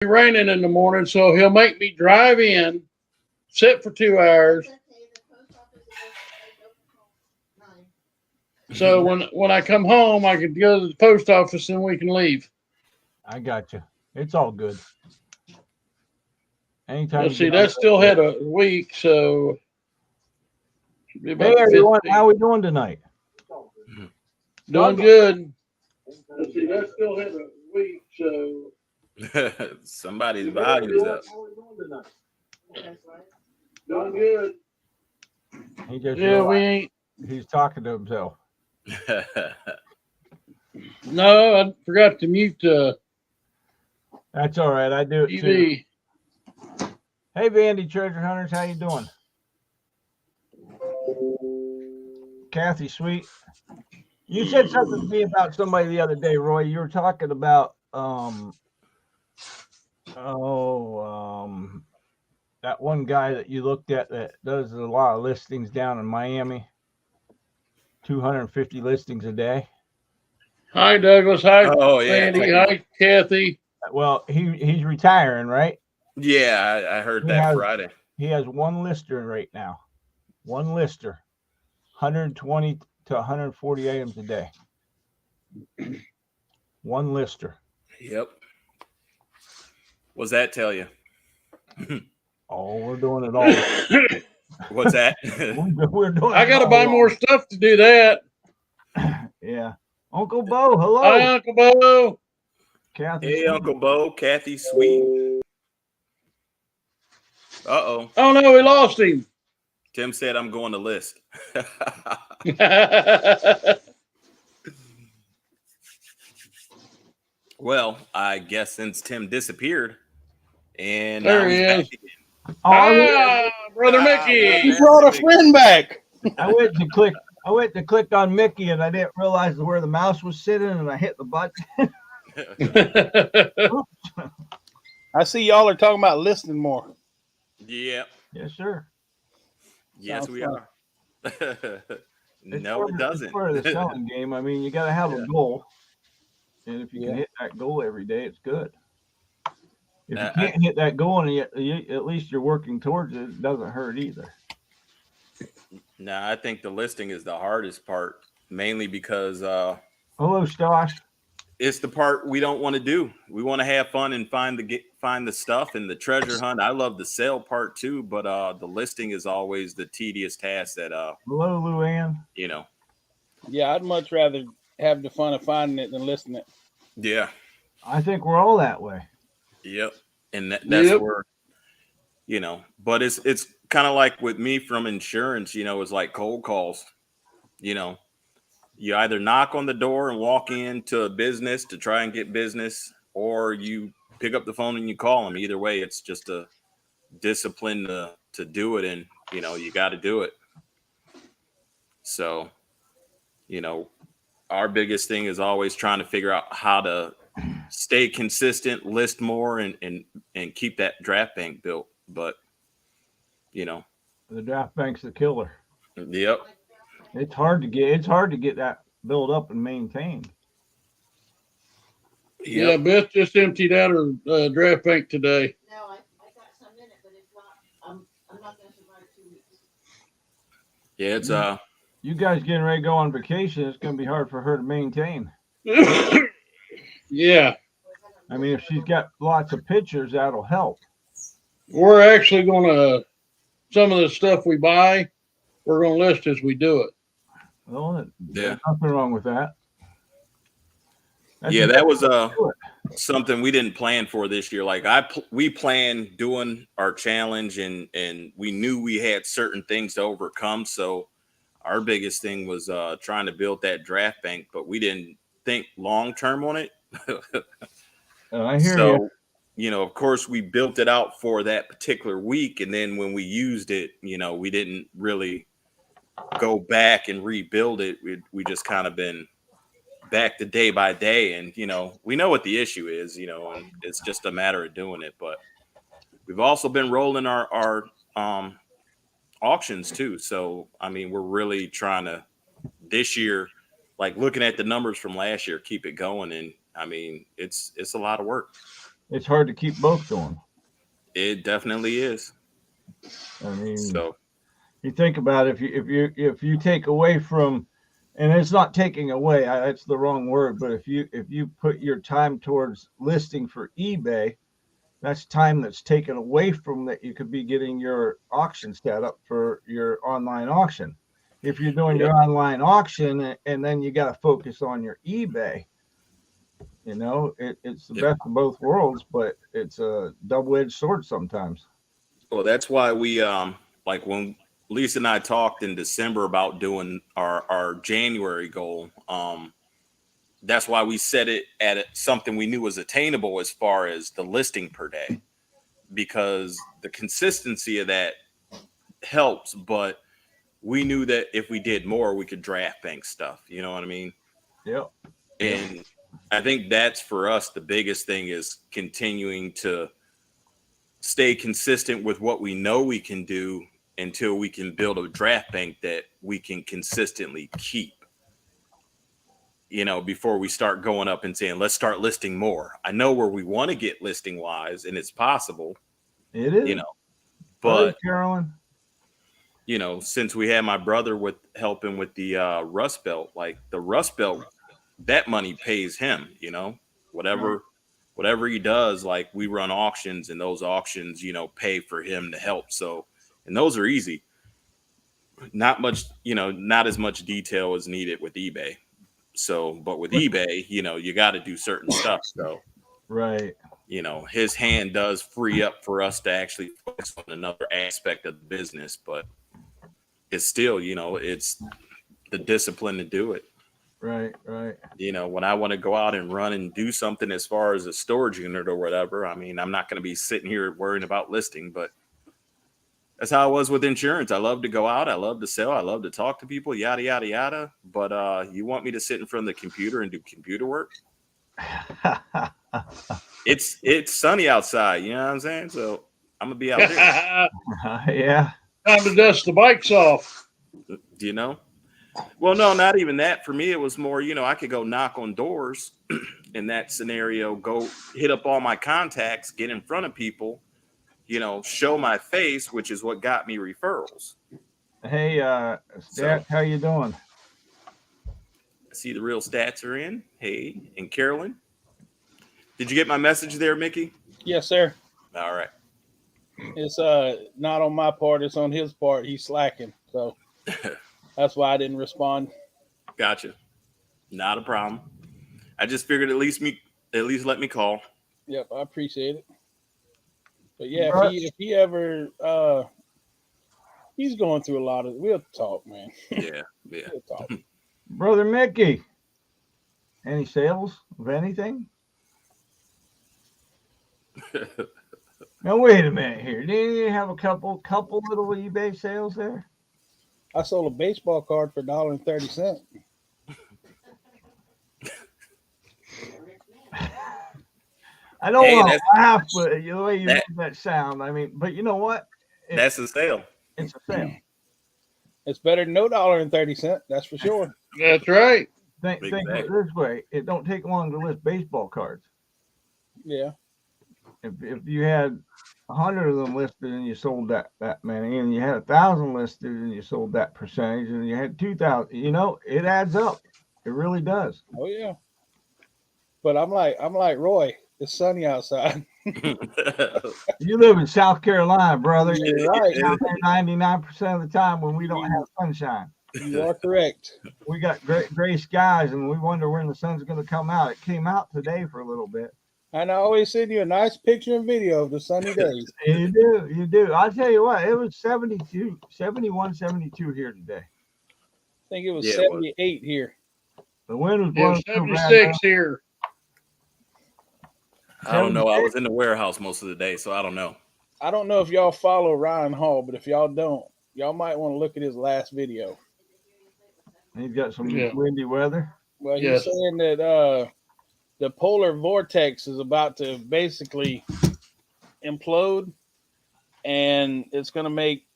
raining in the morning, so he'll make me drive in, sit for 2 hours. So when I come home, I can go to the post office and we can leave. I got you. It's all good. Anytime Let's you see, get on that the still road. had a week, so should be Hey about the everyone, how 15th. we doing tonight? Doing Doug, good. Let's see, that still had a week, so Somebody's hey volume's everyone, up. how we doing tonight? doing good. He just Yeah, we realized ain't. he's talking to himself. No, I forgot to mute That's all right. I do it too. TV. Hey Vandy Treasure Hunters, how you doing? Kathy Sweet. You said something to me about somebody the other day, Roy. You were talking about that one guy that you looked at that does a lot of listings down in Miami. 250 listings a day. Hi, Douglas. Hi, Oh yeah, Sandy. technical. Hi, Kathy. Well, he's retiring, right? Yeah, I heard He that has Friday. he has one lister right now. One lister. 120 to 140 items a day. One lister. Yep. What's that tell you? Oh, we're doing it all. What's that? We're doing I it got to all buy more wrong. stuff to do that. Yeah. Uncle Bo, hello. Hi, Uncle Bo. Kathy Hey, Sweet. Uncle Bo, Kathy Sweet. Uh-oh. Oh, no, we lost him. Tim said I'm going to list. Well, I guess since Tim disappeared, and now There he he's back is. again. Oh, Ah, Brother What's He Mickey. brought a happening, Mickey? friend back. I went to click on Mickey and I didn't realize where the mouse was sitting and I hit the button. I see y'all are talking about listening more. Yep. Yes, sir. Yes, Sounds we fun. are. It's No, it it's doesn't. part of the selling game. I mean, you got to have a Yeah. goal, and if you can Yeah. hit that goal every day, it's good. If you I, can't hit that goal and at least you're working towards it, it doesn't hurt either. no, I think the listing is the hardest part, mainly because Hello, Stosh. it's the part we don't want to do. We want to have fun and find the stuff and the treasure hunt. I love the sale part too, but the listing is always the tedious task that Hello, Luann. you know. Yeah, I'd much rather have the fun of finding it than listening it. Yeah. I think we're all that way. Yep. And that's Yep. where, but it's kind of like with me from insurance, it's like cold calls. You know, you either knock on the door and walk into a business to try and get business, or you pick up the phone and you call them. Either way, it's just a discipline to do it, and you got to do it. So, you know, our biggest thing is always trying to figure out how to stay consistent, list more, and keep that draft bank built. But you know, The draft bank's the killer. yep, It's hard to get that built up and maintained. Yeah, yep, Beth just emptied out her draft bank today. yeah. It's You guys getting ready to go on vacation, it's going to be hard for her to maintain. Yeah, I mean, if she's got lots of pictures, that'll help. we're actually going to, some of the stuff we buy, we're going to list as we do it. Well, yeah, there's nothing wrong with that. That's yeah. the That best was way to do it. something we didn't plan for this year. Like we planned doing our challenge, and we knew we had certain things to overcome. So our biggest thing was trying to build that draft bank, but we didn't think long term on it. I hear you. So, of course, we built it out for that particular week, and then when we used it, we didn't really go back and rebuild it. We just kind of been back to day by day, and we know what the issue is, and it's just a matter of doing it. But we've also been rolling our auctions too. So I mean, we're really trying to this year, like looking at the numbers from last year, keep it going. And I mean, it's a lot of work. it's hard to keep both going. It definitely is. I mean, So you think about it, if you take away from, and it's not taking away, that's the wrong word, but if you put your time towards listing for eBay, that's time that's taken away from that you could be getting your auction set up for your online auction. If you're doing your online auction and then you got to focus on your eBay, it's the best of both worlds, but it's a double-edged sword sometimes. well, that's why we like when Lisa and I talked in December about doing our January goal, that's why we set it at something we knew was attainable as far as the listing per day, because the consistency of that helps, but we knew that if we did more, we could draft bank stuff. You know what I mean? Yep. And I think that's for us the biggest thing is continuing to stay consistent with what we know we can do until we can build a draft bank that we can consistently keep. Before we start going up and saying, let's start listing more. I know where we want to get listing wise, and it's possible. It is. But Carolyn, since we had my brother with helping with the Rust Belt, like the Rust Belt, that money pays him, whatever he does, like we run auctions and those auctions, pay for him to help. So, and those are easy. Not much, not as much detail is needed with eBay. So, but with eBay, you got to do certain stuff. So, right. His hand does free up for us to actually focus on another aspect of the business, but it's still, it's the discipline to do it. Right. When I want to go out and run and do something as far as a storage unit or whatever, I mean, I'm not going to be sitting here worrying about listing, but that's how I was with insurance. I love to go out. I love to sell. I love to talk to people, yada, yada, yada. But you want me to sit in front of the computer and do computer work? It's sunny outside. You know what I'm saying? So I'm going to be out there. Yeah. Time to dust the bikes off. Well, no, not even that. For me, it was more, I could go knock on doors in that scenario, go hit up all my contacts, get in front of people, show my face, which is what got me referrals. Hey, Stats, how you doing? I see the real stats are in. Hey, and Carolyn, did you get my message there, Mickey? Yes, sir. All right. It's not on my part. It's on his part. He's slacking. So that's why I didn't respond. Gotcha. Not a problem. I just figured at least let me call. Yep, I appreciate it. But yeah, if he ever he's going through a lot of, we'll talk, man. Yeah. We'll talk. Brother Mickey, any sales of anything? Now wait a minute here. Didn't you have a couple little eBay sales there? I sold a baseball card for $1.30. I don't want to laugh, but the way you made that sound, I mean, but you know what? That's a sale. It's a sale. It's better than no $1.30. That's for sure. That's right. Think of it this way: it don't take long to list baseball cards. Yeah. If you had 100 of them listed and you sold that many, and you had 1,000 listed and you sold that percentage, and you had 2,000, it adds up. It really does. Oh yeah. But I'm like Roy. It's sunny outside. You live in South Carolina, brother. You're right. 99% of the time when we don't have sunshine. You are correct. We got gray skies, and we wonder when the sun's going to come out. It came out today for a little bit. And I always send you a nice picture and video of the sunny days. You do. I'll tell you what, it was 71, 72 here today. I think it was 78 here. The wind was blowing. 76 here. I don't know. I was in the warehouse most of the day, so I don't know. I don't know if y'all follow Ryan Hall, but if y'all don't, y'all might want to look at his last video. He's got some windy weather. Well, he's saying that the polar vortex is about to basically implode, and it's going to make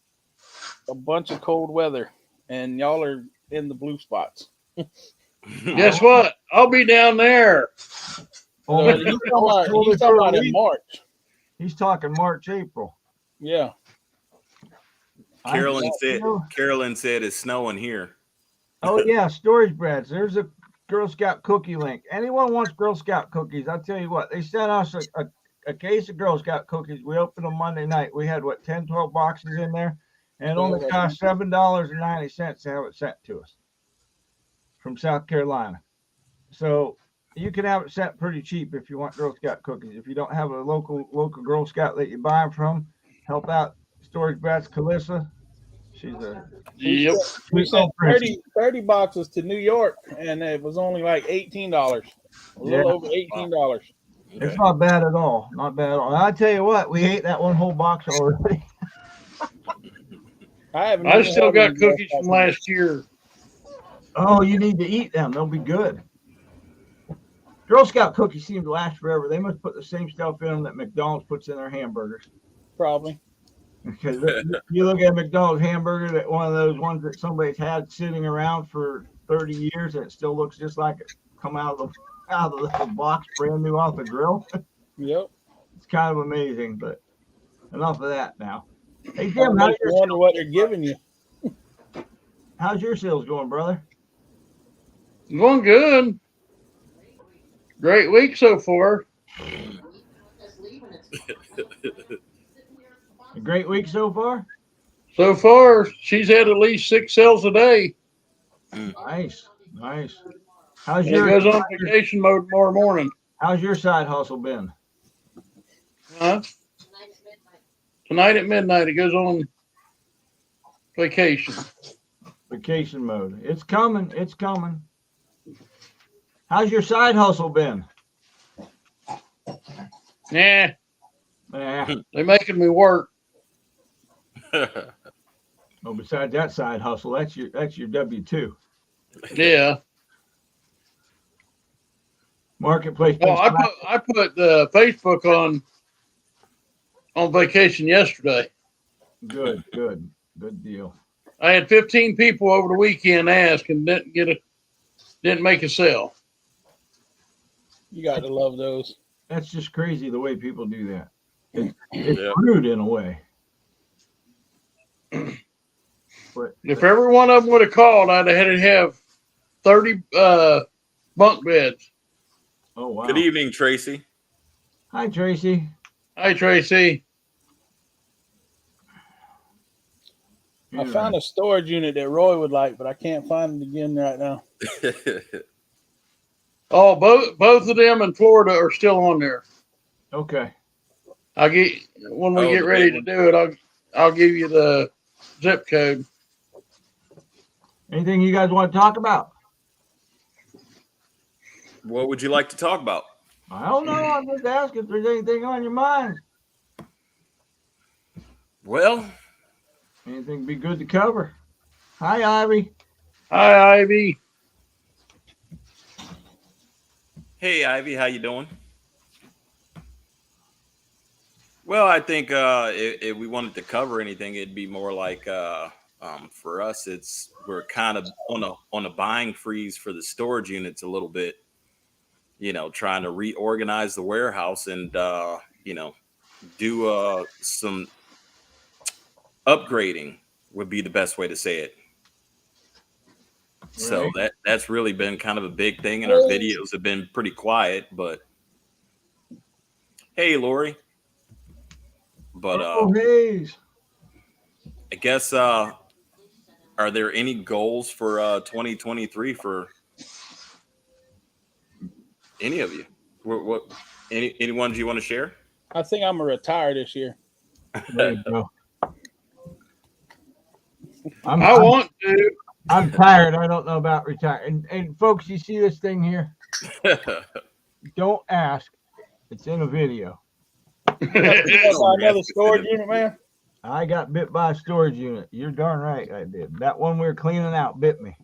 a bunch of cold weather, and y'all are in the blue spots. Guess what? I'll be down there. Oh, He's talking about in March. He's talking March, April. Yeah. Carolyn said it's snowing here. Oh yeah, storage breads. There's a Girl Scout cookie link. Anyone wants Girl Scout cookies? I'll tell you what. They sent us a case of Girl Scout cookies. We opened them Monday night. We had 10, 12 boxes in there, and it only cost $7.90 to have it sent to us from South Carolina. So you can have it sent pretty cheap if you want Girl Scout cookies. If you don't have a local Girl Scout that you buy them from, help out Storage Brats Calissa. She's a Yep. We sent 30 boxes to New York, and it was only like $18. A little over $18. Okay. It's not bad at all. Not bad at all. And I tell you what, we ate that one whole box already. I still got cookies from last year. Oh, you need to eat them. They'll be good. Girl Scout cookies seem to last forever. They must put the same stuff in them that McDonald's puts in their hamburgers. Probably. Because you look at a McDonald's hamburger, that one of those ones that somebody's had sitting around for 30 years, and it still looks just like it come out of the box, brand new off the grill. Yep. It's kind of amazing, but enough of that now. Hey Jim, Jim, wonder what they're giving you. How's your sales going, brother? Going good. Great week so far. A great week so far? So far, she's had at least 6 sales a day. Nice. It goes on vacation mode tomorrow morning. How's your side hustle been? Tonight at midnight, it goes on vacation. Vacation mode. It's coming. How's your side hustle been? Nah. They're making me work. Oh, besides that side hustle, that's your W-2. Yeah. Marketplace. Well, I put Facebook on vacation yesterday. Good deal. I had 15 people over the weekend ask and didn't make a sale. You got to love those. That's just crazy the way people do that. It's rude in a way. But if every one of them would have called, I'd have had to have 30 bunk beds. Oh wow! Good evening, Tracy. Hi, Tracy. Hi, Tracy. I found a storage unit that Roy would like, but I can't find it again right now. Oh, both of them in Florida are still on there. Okay. When we get ready to do it, I'll give you the zip code. Anything you guys want to talk about? What would you like to talk about? I don't know. I'm just asking if there's anything on your mind. Well, anything be good to cover. Hi, Ivy. Hi, Ivy. Hey, Ivy, how you doing? Well, I think if we wanted to cover anything, it'd be more like for us, we're kind of on a buying freeze for the storage units a little bit. Trying to reorganize the warehouse and do some upgrading would be the best way to say it. Right. So that's really been kind of a big thing, and our videos have been pretty quiet. But hey, Lori. But I guess are there any goals for 2023 for any of you? Any ones you want to share? I think I'm gonna retire this year. There you go. I want to. I'm tired. I don't know about retiring. And folks, you see this thing here? Don't ask. It's in a video. Another storage unit, man. I got bit by a storage unit. You're darn right I did. That one we were cleaning out bit me.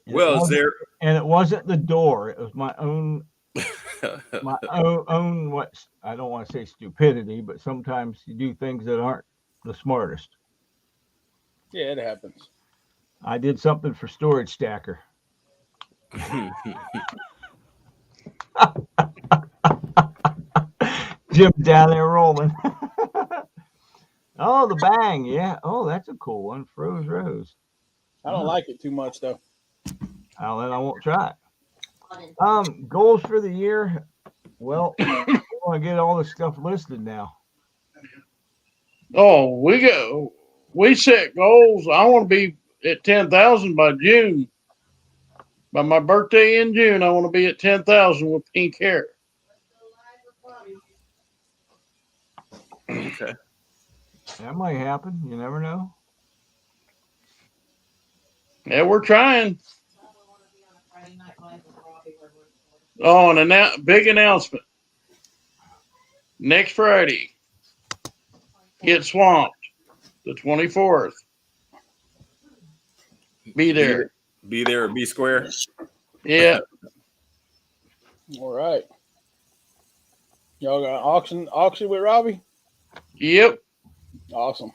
Well, and it wasn't the door. It was my own what I don't want to say stupidity, but sometimes you do things that aren't the smartest. Yeah, it happens. I did something for Storage Stacker. Jim's down there rolling. Oh, the bang. Yeah. Oh, that's a cool one. Froze Rose. I don't like it too much though. Oh, then I won't try it. Goals for the year. Well, we want to get all this stuff listed now. Oh, we set goals. I want to be at 10,000 by June. By my birthday in June, I want to be at 10,000 with pink hair. Okay. That might happen. You never know. Yeah, we're trying. Oh, and big announcement. Next Friday, get swamped. The 24th. Be there. Be there or be square. Yeah. All right. Y'all got auction with Robbie? Yep. Awesome.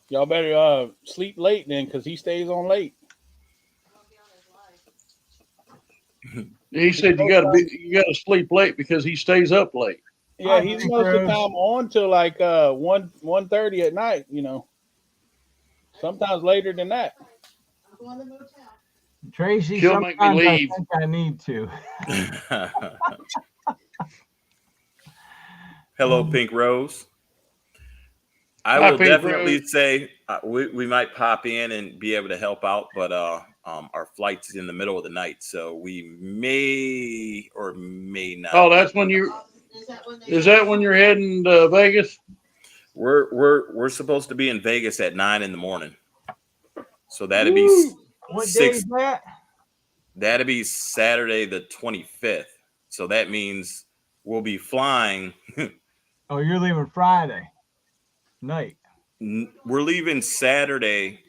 Y'all better sleep late then, because he stays on late. He said you gotta sleep late because he stays up late. Yeah, he's most of the time on till like 1:30 at night, you know. Sometimes later than that. Tracy, She'll make me sometimes I leave. think I need to. Hello, Pink Rose. I Hi, will Pink definitely Rose. say we might pop in and be able to help out, but our flight's in the middle of the night, so we may or may not. Oh, that's when is that when you're heading to Vegas? We're supposed to be in Vegas at 9 a.m. So that'd be What day is that? That'd be Saturday the 25th. So that means we'll be flying. Oh, you're leaving Friday night. We're leaving Saturday.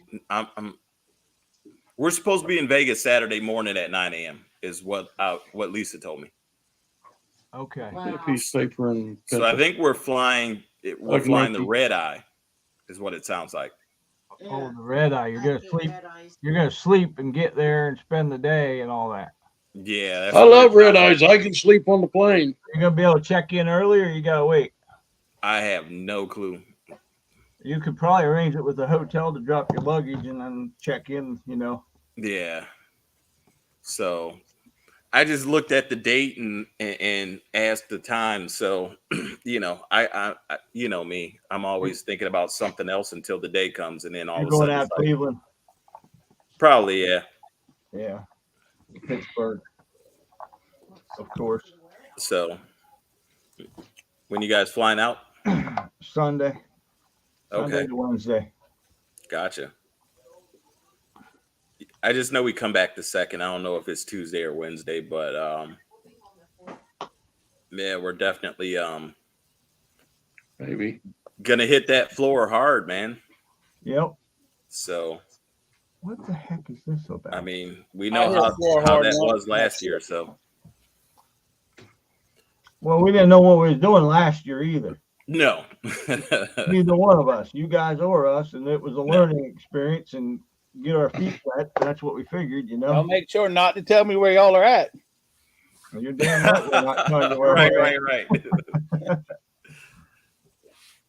We're supposed to be in Vegas Saturday morning at 9 a.m. is what Lisa told me. Okay. Wow. Piece of paper and so I think we're flying. We're flying the red eye, is what it sounds like. Oh, the red eye. You're gonna sleep. You're gonna sleep and get there and spend the day and all that. Yeah, I love red eyes. I can sleep on the plane. You're gonna be able to check in early, or you gotta wait. I have no clue. You could probably arrange it with the hotel to drop your luggage and then check in. You know. Yeah. So I just looked at the date and asked the time. So, I you know me, I'm always thinking about something else until the day comes, and then all You're of a sudden, going out Cleveland. Probably, yeah. Yeah, Pittsburgh, of course. So, when you guys flying out? Sunday. Okay. Sunday to Wednesday. Gotcha. I just know we come back the second. I don't know if it's Tuesday or Wednesday, but yeah, we're definitely maybe gonna hit that floor hard, man. Yep. So what the heck is this about? I mean, we know how that was last year, so well, we didn't know what we was doing last year either. No. Neither one of us, you guys or us, and it was a learning experience and get our feet wet. That's what we figured, you know. Y'all make sure not to tell me where y'all are at. Well, you're damn right we're not telling you where right.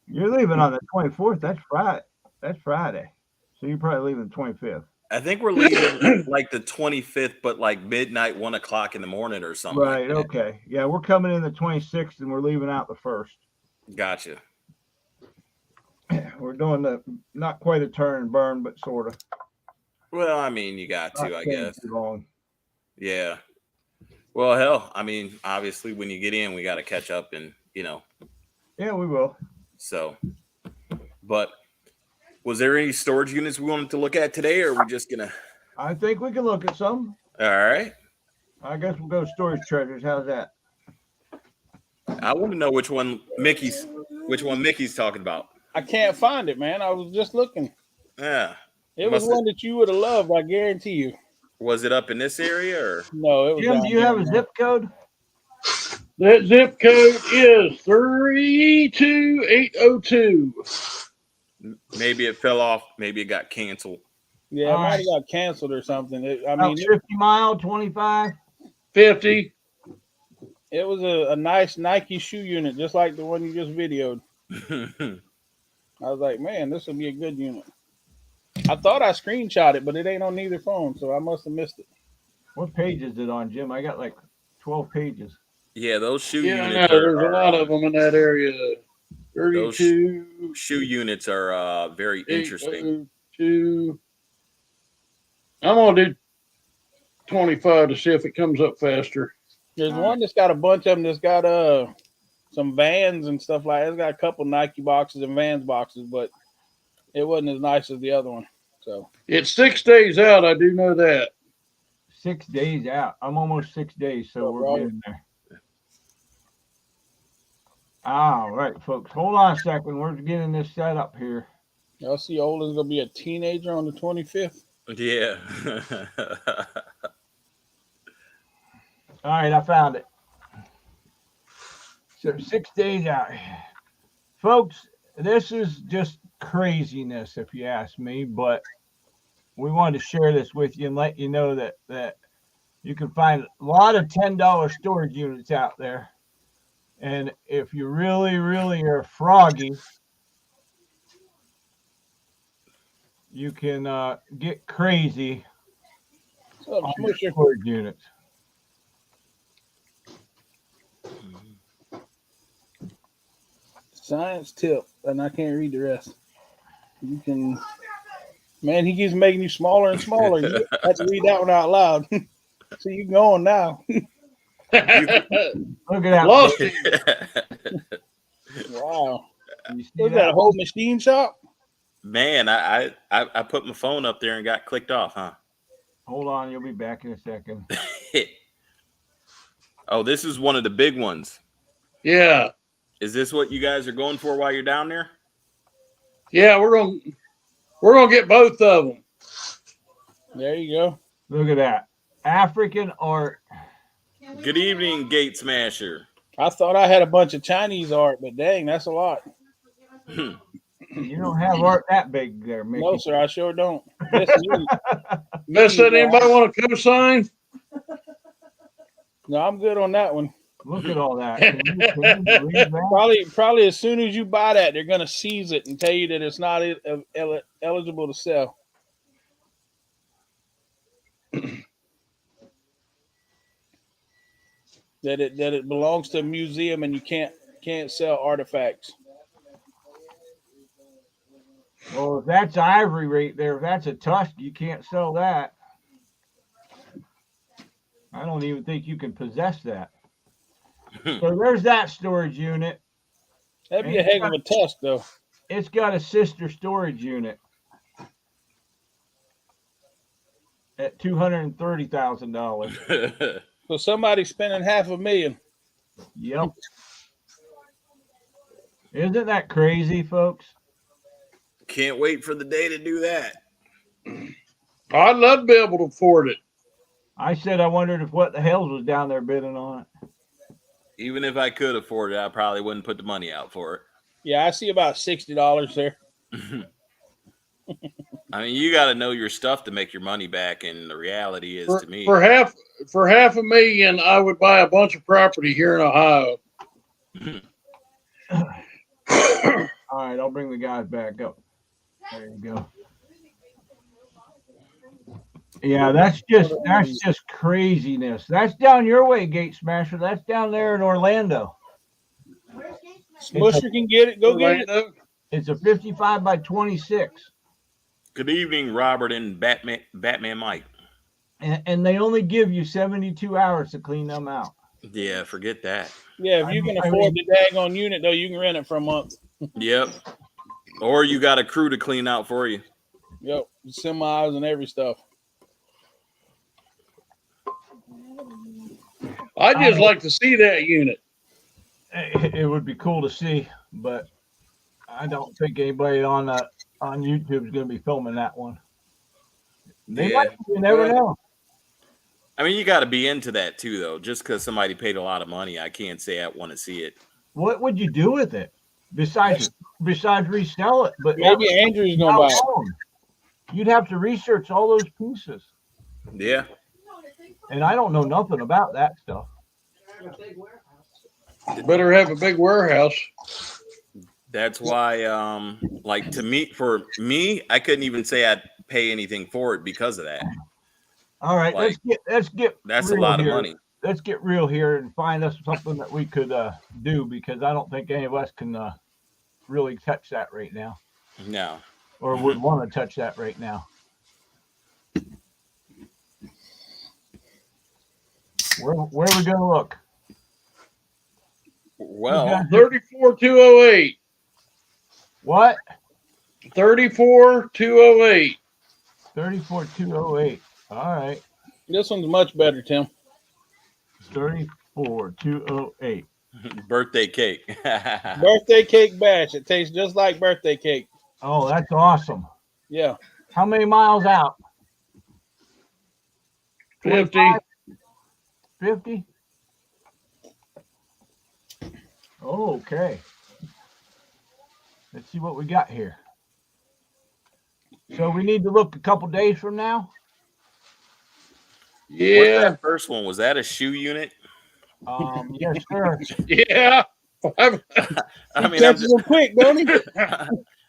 You're leaving on the 24th. That's Friday. That's Friday. So you're probably leaving the 25th. I think we're leaving like the 25th, but like midnight, 1 o'clock in the morning or something. Right. Like okay. Yeah, we're coming in the 26th and we're leaving out the 1st. Gotcha. We're doing the not quite a turn and burn, but sort of. Well, I mean, you got to, I guess. Too long. Yeah. Well, hell, I mean, obviously, when you get in, we got to catch up, and Yeah, we will. So, but was there any storage units we wanted to look at today, or are we just gonna? I think we can look at some. All right. I guess we'll go storage treasures. How's that? I want to know which one Mickey's talking about. I can't find it, man. I was just looking. Yeah. It was one that you would have loved, I guarantee you. Was it up in this area or no? It was. Jim, do you have a zip code? That zip code is 32802. Maybe it fell off. Maybe it got canceled. Yeah, it might have got canceled or something. I mean, 50 mile, 25. 50. it was a nice Nike shoe unit, just like the one you just videoed. I was like, man, this will be a good unit. I thought I screenshot it, but it ain't on neither phone, so I must have missed it. What page is it on, Jim? I got like 12 pages. Yeah, those shoe Yeah, I know. units There's a lot of them in that area. those 32. shoe units are very interesting. 802. I'm gonna do 25 to see if it comes up faster. There's one that's got a bunch of them. That's got some Vans and stuff like that. It's got a couple Nike boxes and Vans boxes, but it wasn't as nice as the other one. So It's 6 days out. I do know that. 6 days out. I'm almost 6 days, so we're getting there. All right, folks. Hold on a second. We're getting this set up here. y'all see, Olin's gonna be a teenager on the 25th. Yeah. All right, I found it. So 6 days out. Folks, this is just craziness, if you ask me, but we wanted to share this with you and let you know that you can find a lot of $10 storage units out there. And if you really, really are froggy, you can get crazy on your storage units. Science tip, and I can't read the rest. You can, man, he keeps making you smaller and smaller. You have to read that one out loud. So you can go on now. Look at that. Lost it. Wow. Was that a whole machine shop? Man, I put my phone up there and got clicked off, huh? Hold on, you'll be back in a second. Oh, this is one of the big ones. Yeah. Is this what you guys are going for while you're down there? Yeah, we're gonna get both of them. There you go. Look at that. African art. Good evening, Gate Smasher. I thought I had a bunch of Chinese art, but dang, that's a lot. You don't have art that big there, Mickey. No, sir, I sure don't. Miss that, anybody want a cosign? No, I'm good on that one. Look at all that. Can you believe that? Probably as soon as you buy that, they're gonna seize it and tell you that it's not eligible to sell. that it belongs to a museum and you can't sell artifacts. Well, if that's ivory right there, if that's a tusk, you can't sell that. I don't even think you can possess that. So there's that storage unit. That'd be a heck of a tusk, though. It's got a sister storage unit at $230,000. So somebody's spending $500,000. Yep. Isn't that crazy, folks? Can't wait for the day to do that. I'd love to be able to afford it. I said I wondered if what the hell was down there bidding on it. Even if I could afford it, I probably wouldn't put the money out for it. Yeah, I see about $60 there. I mean, you got to know your stuff to make your money back, and the reality is, to me, for $500,000, I would buy a bunch of property here in Ohio. All right, I'll bring the guys back up. There you go. Yeah, that's just craziness. That's down your way, Gate Smasher. That's down there in Orlando. Smusher can get it. Go get it. It's a 55 by 26. Good evening, Robert and Batman Mike. And they only give you 72 hours to clean them out. Yeah, forget that. Yeah, if you can afford the daggone unit, though, you can rent it for a month. Yep. Or you got a crew to clean out for you. Yep, semis and every stuff. I'd just like to see that unit. It would be cool to see, but I don't think anybody on YouTube is going to be filming that one. They might, you never know. I mean, you got to be into that too, though. Just because somebody paid a lot of money, I can't say I want to see it. What would you do with it besides resell it? But maybe Andrew's gonna buy it. You'd have to research all those pieces. Yeah. And I don't know nothing about that stuff. Better have a big warehouse. That's why, like for me, I couldn't even say I'd pay anything for it because of that. All right, Like, let's get that's a real lot of here. money. Let's get real here and find us something that we could do, because I don't think any of us can really touch that right now, No. or would want to touch that right now. Where are we gonna look? Well, 34,208. What? 34,208. 34,208. All right. This one's much better, Tim. 34,208. birthday cake. Birthday cake batch. It tastes just like birthday cake. Oh, that's awesome. Yeah. How many miles out? 50. 50? Okay. Let's see what we got here. So we need to look a couple days from now? What's Yeah. that first one? Was that a shoe unit? Yes, sir. Yeah. I He mean, catches them quick, don't he?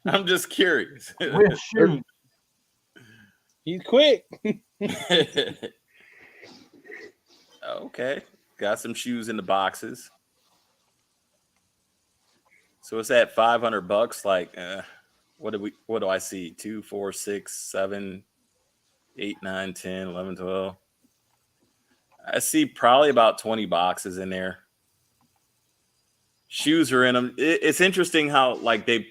I'm just curious. With shoes. He's quick. Okay. Got some shoes in the boxes. So it's at $500. Like, what do I see? 2, 4, 6, 7, 8, 9, 10, 11, 12. I see probably about 20 boxes in there. Shoes are in them. It's interesting how like they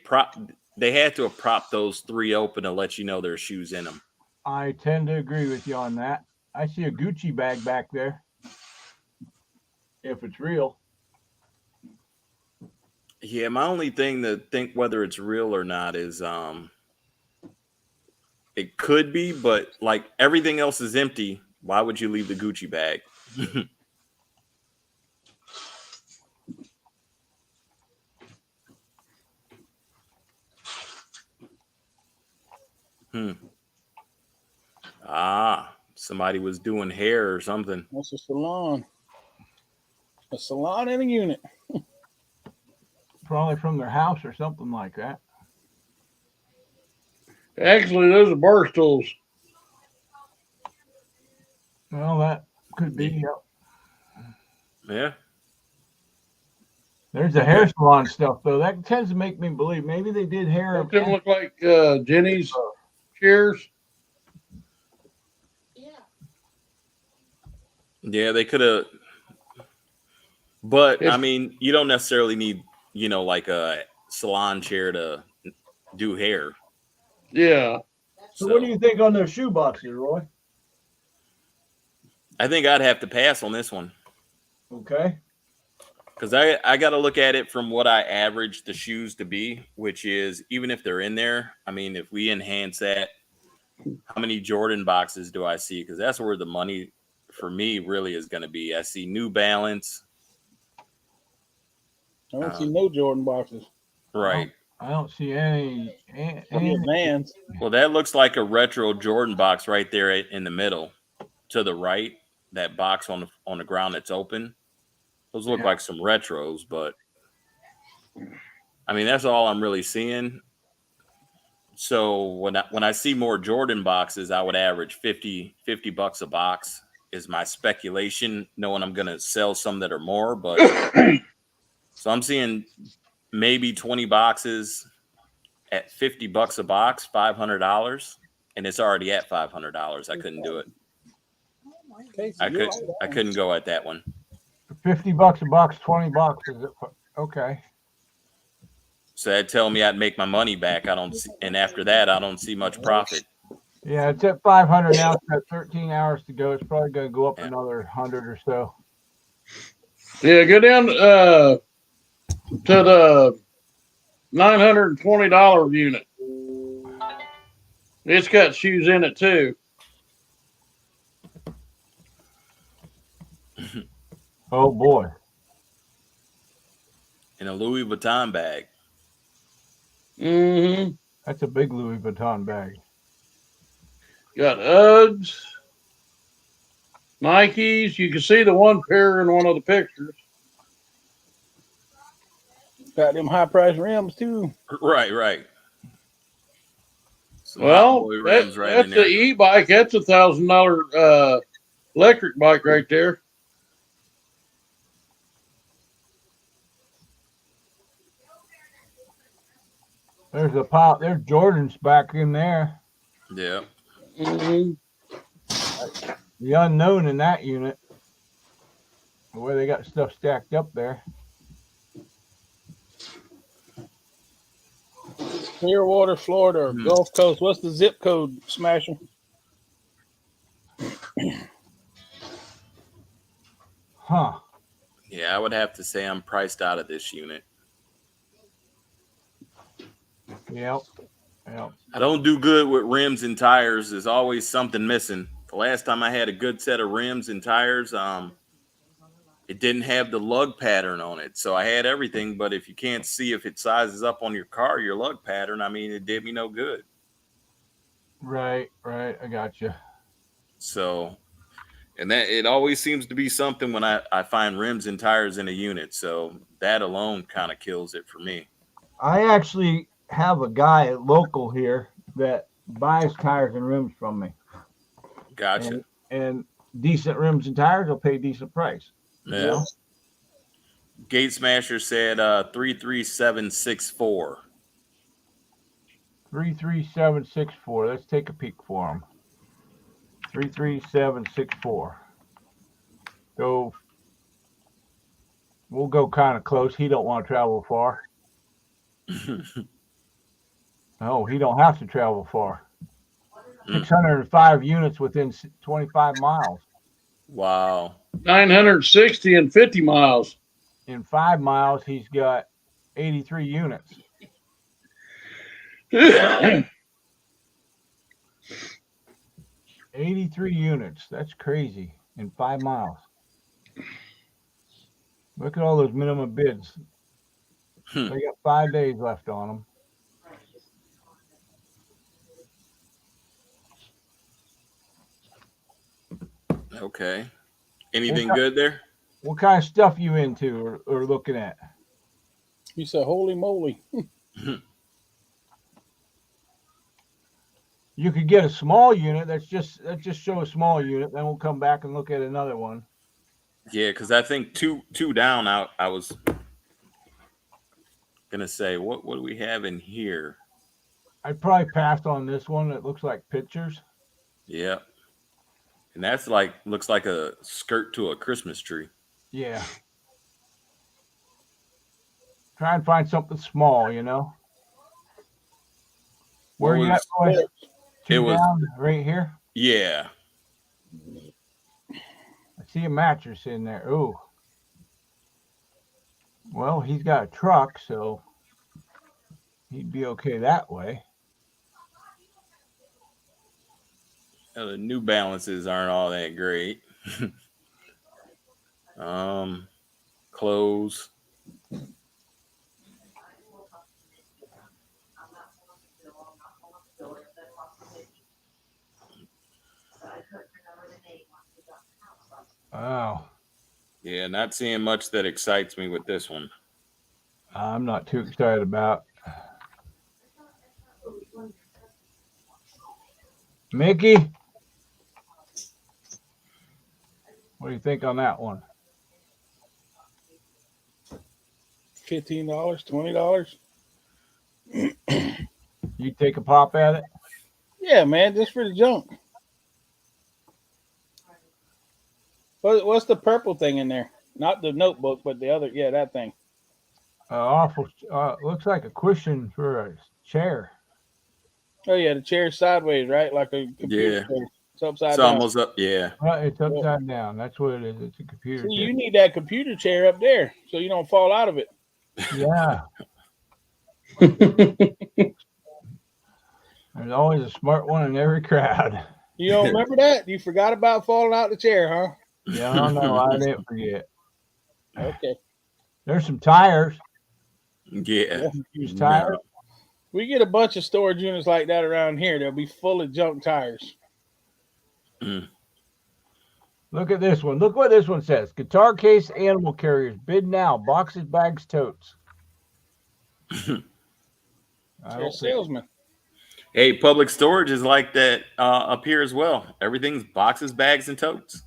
had to have propped those 3 open to let you know there's shoes in them. I tend to agree with you on that. I see a Gucci bag back there. If it's real. Yeah, my only thing to think whether it's real or not is it could be, but like everything else is empty. Why would you leave the Gucci bag? Somebody was doing hair or something. That's a salon. A salon in a unit. Probably from their house or something like that. Actually, those are bar stools. Well, that could be. Yeah. There's the hair salon stuff, though. That tends to make me believe maybe they did hair. Don't them look like Jenny's chairs? Yeah, they could have. But If- I mean, you don't necessarily need, like a salon chair to do hair. Yeah. So what do you think on those shoe boxes, Roy? I think I'd have to pass on this one. Okay. Because I got to look at it from what I average the shoes to be, which is even if they're in there, I mean, if we enhance that, how many Jordan boxes do I see? Because that's where the money for me really is going to be. I see New Balance. I don't see no Jordan boxes. Right. I don't see any Vans. Well, that looks like a retro Jordan box right there in the middle to the right. That box on the ground that's open. Those look like some retros, but I mean, that's all I'm really seeing. So when I see more Jordan boxes, I would average $50 a box is my speculation, knowing I'm going to sell some that are more. But so I'm seeing maybe 20 boxes at $50 a box, $500, and it's already at $500. I couldn't do it. I couldn't go at that one. $50 a box, 20 boxes. Okay. So that tell me I'd make my money back. And after that, I don't see much profit. Yeah, it's at 500 now. It's got 13 hours to go. It's probably going to go up another 100 or so. Yeah, go down to the $920 unit. It's got shoes in it too. Oh boy. In a Louis Vuitton bag. Mm-hmm. That's a big Louis Vuitton bag. Got Uggs, Nikes. You can see the one pair in one of the pictures. Got them high price rims too. Right. Some hot Well, boy rims right in that's the there. e-bike. That's $1,000 electric bike right there. There's a pile. There's Jordan's back in there. Yeah. Mhm. The unknown in that unit. Where they got stuff stacked up there. Clearwater, Florida, or Gulf Coast. What's the zip code, Smasher? Huh. Yeah, I would have to say I'm priced out of this unit. Yep. I don't do good with rims and tires. There's always something missing. The last time I had a good set of rims and tires, it didn't have the lug pattern on it. So I had everything, but if you can't see if it sizes up on your car, your lug pattern, I mean, it did me no good. Right. I got you. So, and that it always seems to be something when I find rims and tires in a unit. So that alone kind of kills it for me. I actually have a guy local here that buys tires and rims from me. Gotcha. And decent rims and tires will pay decent price. Yeah. You know? Gate Smasher said 33764. 33764. Let's take a peek for him. 33764. Go. We'll go kind of close. He don't want to travel far. No, he don't have to travel far. 605 units within 25 miles. Wow. 960 and 50 miles. In 5 miles, he's got 83 units. 83 units. That's crazy in 5 miles. Look at all those minimum bids. They got 5 days left on them. Okay. Anything good there? What kind of stuff you into or looking at? You said, holy moly. You could get a small unit. Let's just show a small unit. Then we'll come back and look at another one. Yeah, because I think two down. I was gonna say what do we have in here? I'd probably pass on this one. That looks like pictures. Yeah, and that's like looks like a skirt to a Christmas tree. Yeah. Try and find something small, you know. Where you at, boys? It was down, right here. Yeah. I see a mattress in there. Ooh. Well, he's got a truck, so he'd be okay that way. The New Balances aren't all that great. Clothes. Wow. Yeah, not seeing much that excites me with this one. I'm not too excited about. Mickey, what do you think on that one? $15, $20. You take a pop at it? Yeah, man, just for the junk. What's the purple thing in there? Not the notebook, but the other. Yeah, that thing. Awful. Looks like a cushion for a chair. Oh yeah, the chair's sideways, right? Like a computer chair. It's upside down. Almost up. Yeah. It's upside down. That's what it is. It's a computer chair. You need that computer chair up there so you don't fall out of it. Yeah. There's always a smart one in every crowd. You don't remember that? You forgot about falling out the chair, huh? Yeah, no, I didn't forget. Okay. There's some tires. Yeah. Use tires. We get a bunch of storage units like that around here. They'll be full of junk tires. Mm. Look at this one. Look what this one says. Guitar case animal carriers. Bid now. Boxes, bags, totes. I You're a don't think. salesman. Hey, public storage is like that up here as well. Everything's boxes, bags, and totes.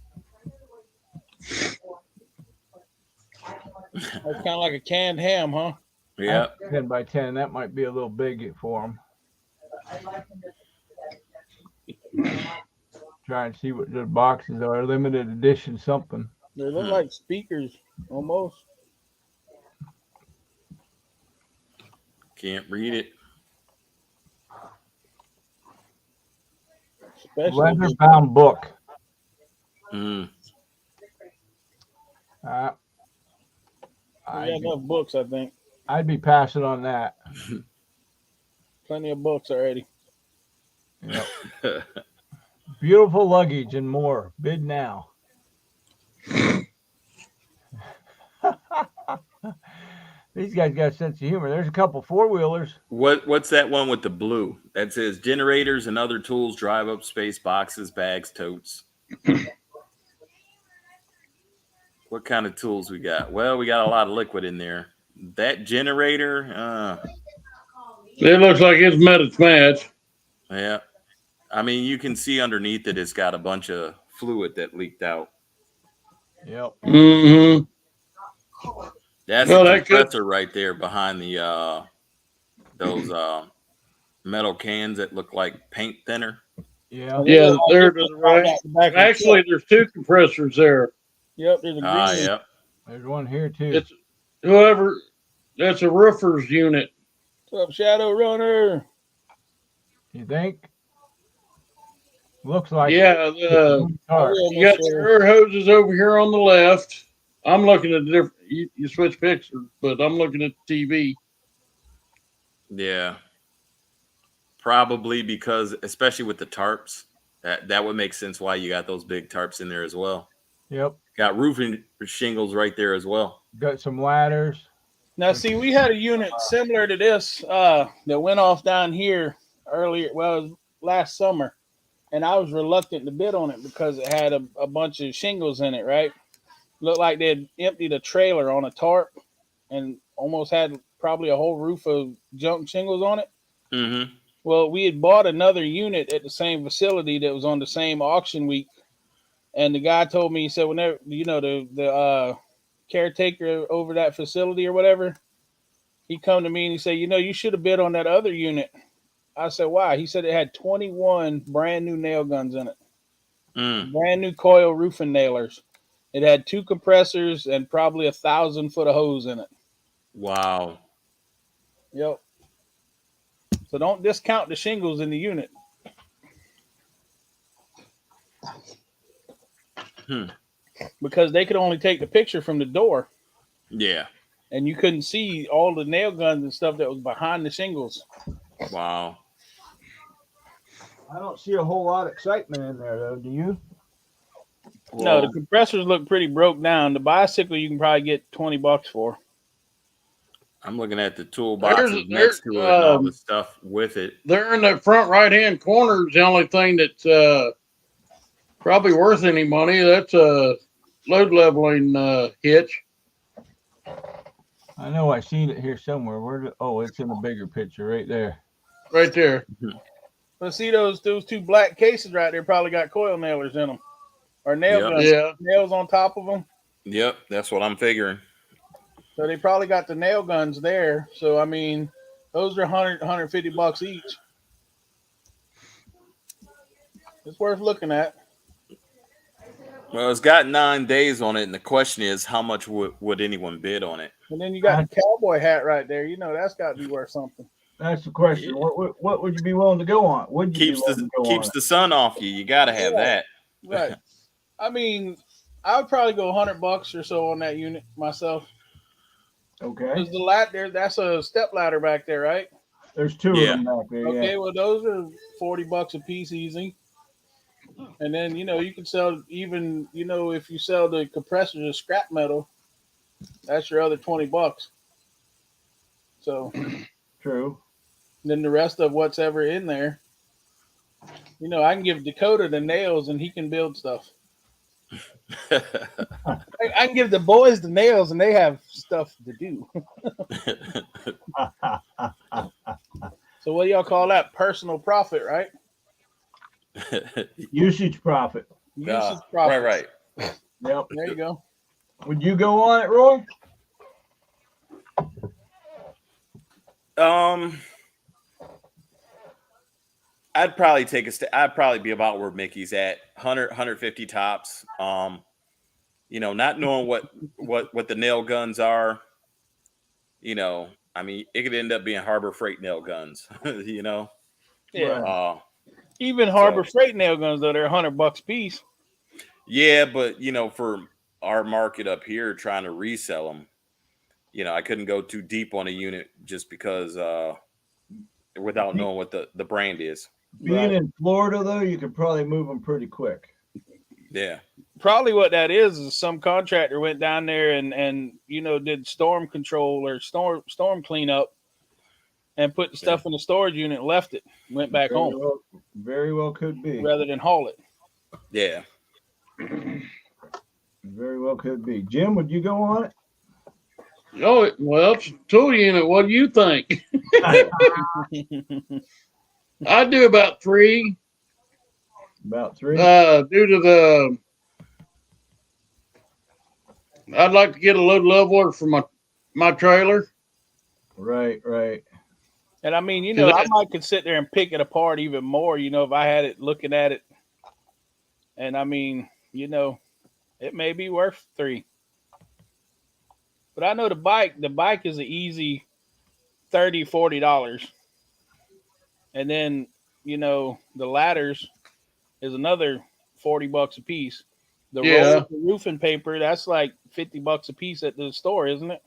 It's kind of like a canned ham, huh? Yeah. 10 by 10. That might be a little big for them. Try and see what the boxes are. Limited edition something. They look like speakers almost. Can't read it. Leather bound book. Mm. We got enough books, I think. I'd be passing on that. Plenty of books already. Yep. Beautiful luggage and more. Bid now. These guys got a sense of humor. There's a couple four-wheelers. What's that one with the blue? That says generators and other tools, drive up space, boxes, bags, totes. What kind of tools we got? Well, we got a lot of liquid in there. That generator, It looks like it's met its match. yeah. I mean, you can see underneath it, it's got a bunch of fluid that leaked out. Yep. Mm-hmm. That's Well, the that could- compressor right there behind the those metal cans that look like paint thinner. Yeah. Yeah, there to the right. Actually, there's two compressors there. Yep, there's a green one. Yep. There's one here too. It's whoever. That's a roofer's unit. What's up, Shadow Runner? You think? Looks like Yeah, you got the air hoses over here on the left. I'm looking at the different. You switch pictures, but I'm looking at the TV. Yeah. Probably because, especially with the tarps, that would make sense why you got those big tarps in there as well. Yep. Got roofing shingles right there as well. Got some ladders. Now, see, we had a unit similar to this that went off down here earlier. Well, it was last summer, and I was reluctant to bid on it because it had a bunch of shingles in it. Right, looked like they had emptied a trailer on a tarp, and almost had probably a whole roof of junk shingles on it. Mm-hmm. Well, we had bought another unit at the same facility that was on the same auction week, and the guy told me, he said, whenever the caretaker over that facility or whatever, he come to me and he said, you should have bid on that other unit. I said, why? He said it had 21 brand new nail guns in it, brand new coil roofing nailers. It had 2 compressors and probably 1,000 foot of hose in it. Wow. Yep. So don't discount the shingles in the unit. Because they could only take the picture from the door. Yeah. And you couldn't see all the nail guns and stuff that was behind the shingles. Wow. I don't see a whole lot of excitement in there, though. Do you? No, the compressors look pretty broke down. The bicycle you can probably get $20 for. I'm looking at the toolboxes next to it and all the stuff with it. They're in the front right-hand corner. Is the only thing that's probably worth any money. That's a load leveling hitch. I know I've seen it here somewhere. It's in the bigger picture right there. Right there. But see those 2 black cases right there probably got coil nailers in them. Or nail guns. Yeah. Nails on top of them. Yep, that's what I'm figuring. So they probably got the nail guns there. So, I mean, those are $150 each. It's worth looking at. Well, it's got 9 days on it, and the question is, how much would anyone bid on it? And then you got the cowboy hat right there. That's got to be worth something. That's the question. What would you be willing to go on? Would you keeps the sun off you? You got to have that. Right. I mean, I would probably go $100 or so on that unit myself. Okay. Because the ladder, that's a step ladder back there, right? There's 2 of them back there. Okay, well, those are $40 a piece easy. And then, you can sell even, if you sell the compressors as scrap metal, that's your other $20. So true. Then the rest of what's ever in there, You know, I can give Dakota the nails and he can build stuff. I can give the boys the nails and they have stuff to do. So what do y'all call that? Personal profit, right? Usage profit. Usage profit. Right. Yep. There you go. Would you go on it, Roy? I'd probably take a I'd probably be about where Mickey's at, 100, 150 tops. You know, not knowing what the nail guns are. You know, I mean, it could end up being Harbor Freight nail guns. You know, Yeah. Right. Even Harbor Freight nail guns though, they're $100 a piece. Yeah, but you know, for our market up here, trying to resell them, you know, I couldn't go too deep on a unit just because without knowing what the brand is. Being in Florida, though, you could probably move them pretty quick. Yeah. Probably what that is some contractor went down there and you know did storm control or storm cleanup and put the stuff in the storage unit and left it, went back home. Very well could be. Rather than haul it. Yeah. Very well could be. Jim, would you go on it? Oh, well, it's a tool unit. What do you think? I do about 3. About 3. Due to I'd like to get a load leveler for my trailer. Right. And I mean, you know, I might could sit there and pick it apart even more, you know, if I had it looking at it. And I mean, you know, it may be worth 3. But I know the bike is an easy $30, $40. And then, you know, the ladders is another $40 a piece. The roofing paper, that's like $50 a piece at the store, isn't it?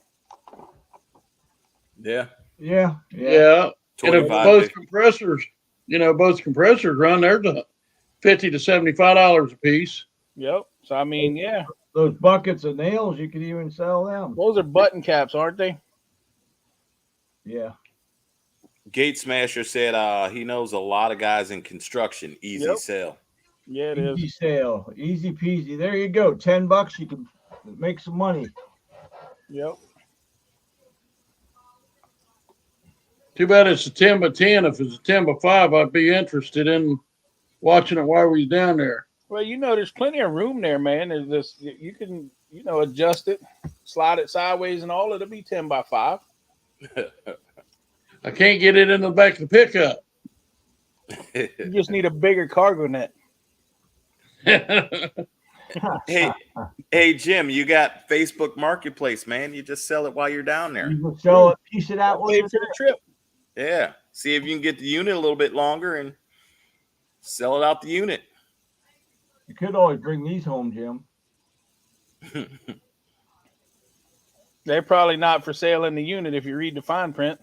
Yeah. Yeah. And if both compressors, run, they're $50 to $75 a piece. Yep. So I mean, yeah. Those buckets of nails, you could even sell them. Those are button caps, aren't they? Yeah. Gate Smasher said he knows a lot of guys in construction. Easy sell. Yeah, it is. Easy sale. Easy peasy. There you go. $10, you can make some money. Yep. Too bad it's a 10 by 10. If it's a 10 by 5, I'd be interested in watching it while we're down there. Well, you know, there's plenty of room there, man. There's this, you can, you know, adjust it, slide it sideways and all. It'll be 10 by 5. I can't get it in the back of the pickup. You just need a bigger cargo net. Hey, Jim, you got Facebook Marketplace, man. You just sell it while you're down there. You can sell it, piece it out. Pay for the trip. Yeah. See if you can get the unit a little bit longer and sell it out the unit. You could always bring these home, Jim. They're probably not for sale in the unit if you read the fine print.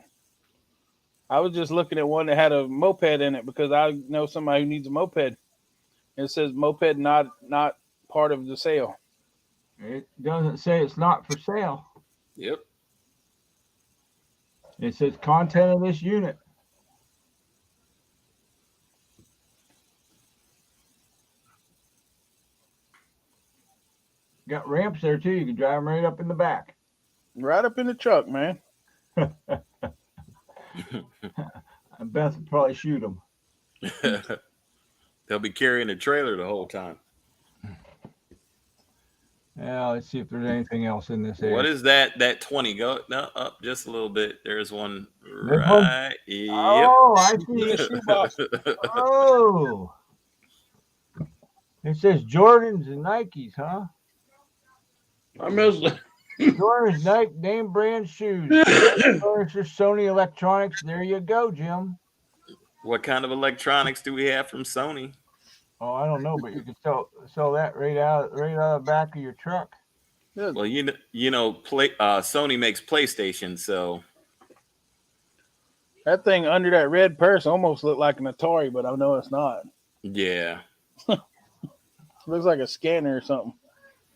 I was just looking at one that had a moped in it because I know somebody who needs a moped. It says moped not part of the sale. It doesn't say it's not for sale. Yep. It says content of this unit. Got ramps there too. You can drive them right up in the back. Right up in the truck, man. Beth will probably shoot them. They'll be carrying a trailer the whole time. Yeah, let's see if there's anything else in this area. What is that? That 20? Go up just a little bit. There's one right. Yep. Oh, I see a shoebox. Oh. It says Jordans and Nikes, huh? I miss Jordans, Nike, name brand shoes. Furniture, Sony Electronics. There you go, Jim. What kind of electronics do we have from Sony? Oh, I don't know, but you can sell that right out of the back of your truck. Well, you know, Sony makes PlayStation, so that thing under that red purse almost looked like an Atari, but I know it's not. Yeah. Looks like a scanner or something.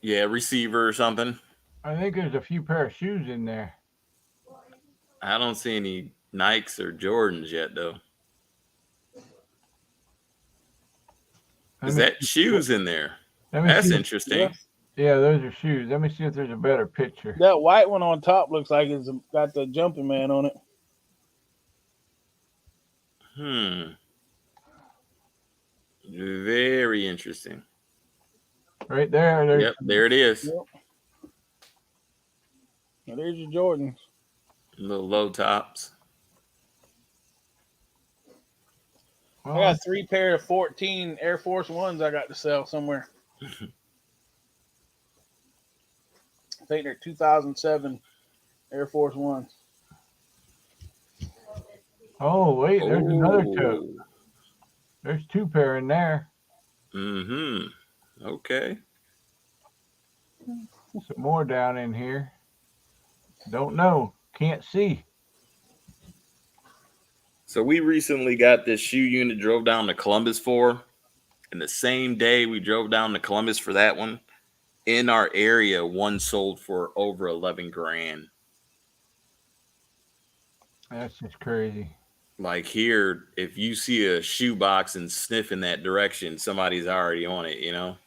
Yeah, receiver or something. I think there's a few pair of shoes in there. I don't see any Nikes or Jordans yet, though. Is that shoes in there? That's interesting. Yeah, those are shoes. Let me see if there's a better picture. That white one on top looks like it's got the jumping man on it. Very interesting. Right there. Yep, there it is. Yep. Now, there's your Jordans. Little low tops. I got 3 pair of 14 Air Force Ones I got to sell somewhere. I think they're 2007 Air Force Ones. Oh, wait, there's another tote. There's 2 pair in there. Okay. Some more down in here. Don't know. Can't see. So we recently got this shoe unit, drove down to Columbus for, and the same day we drove down to Columbus for that one, in our area, one sold for over 11 grand. That's just crazy. Like here, if you see a shoe box and sniff in that direction, somebody's already on it, you know?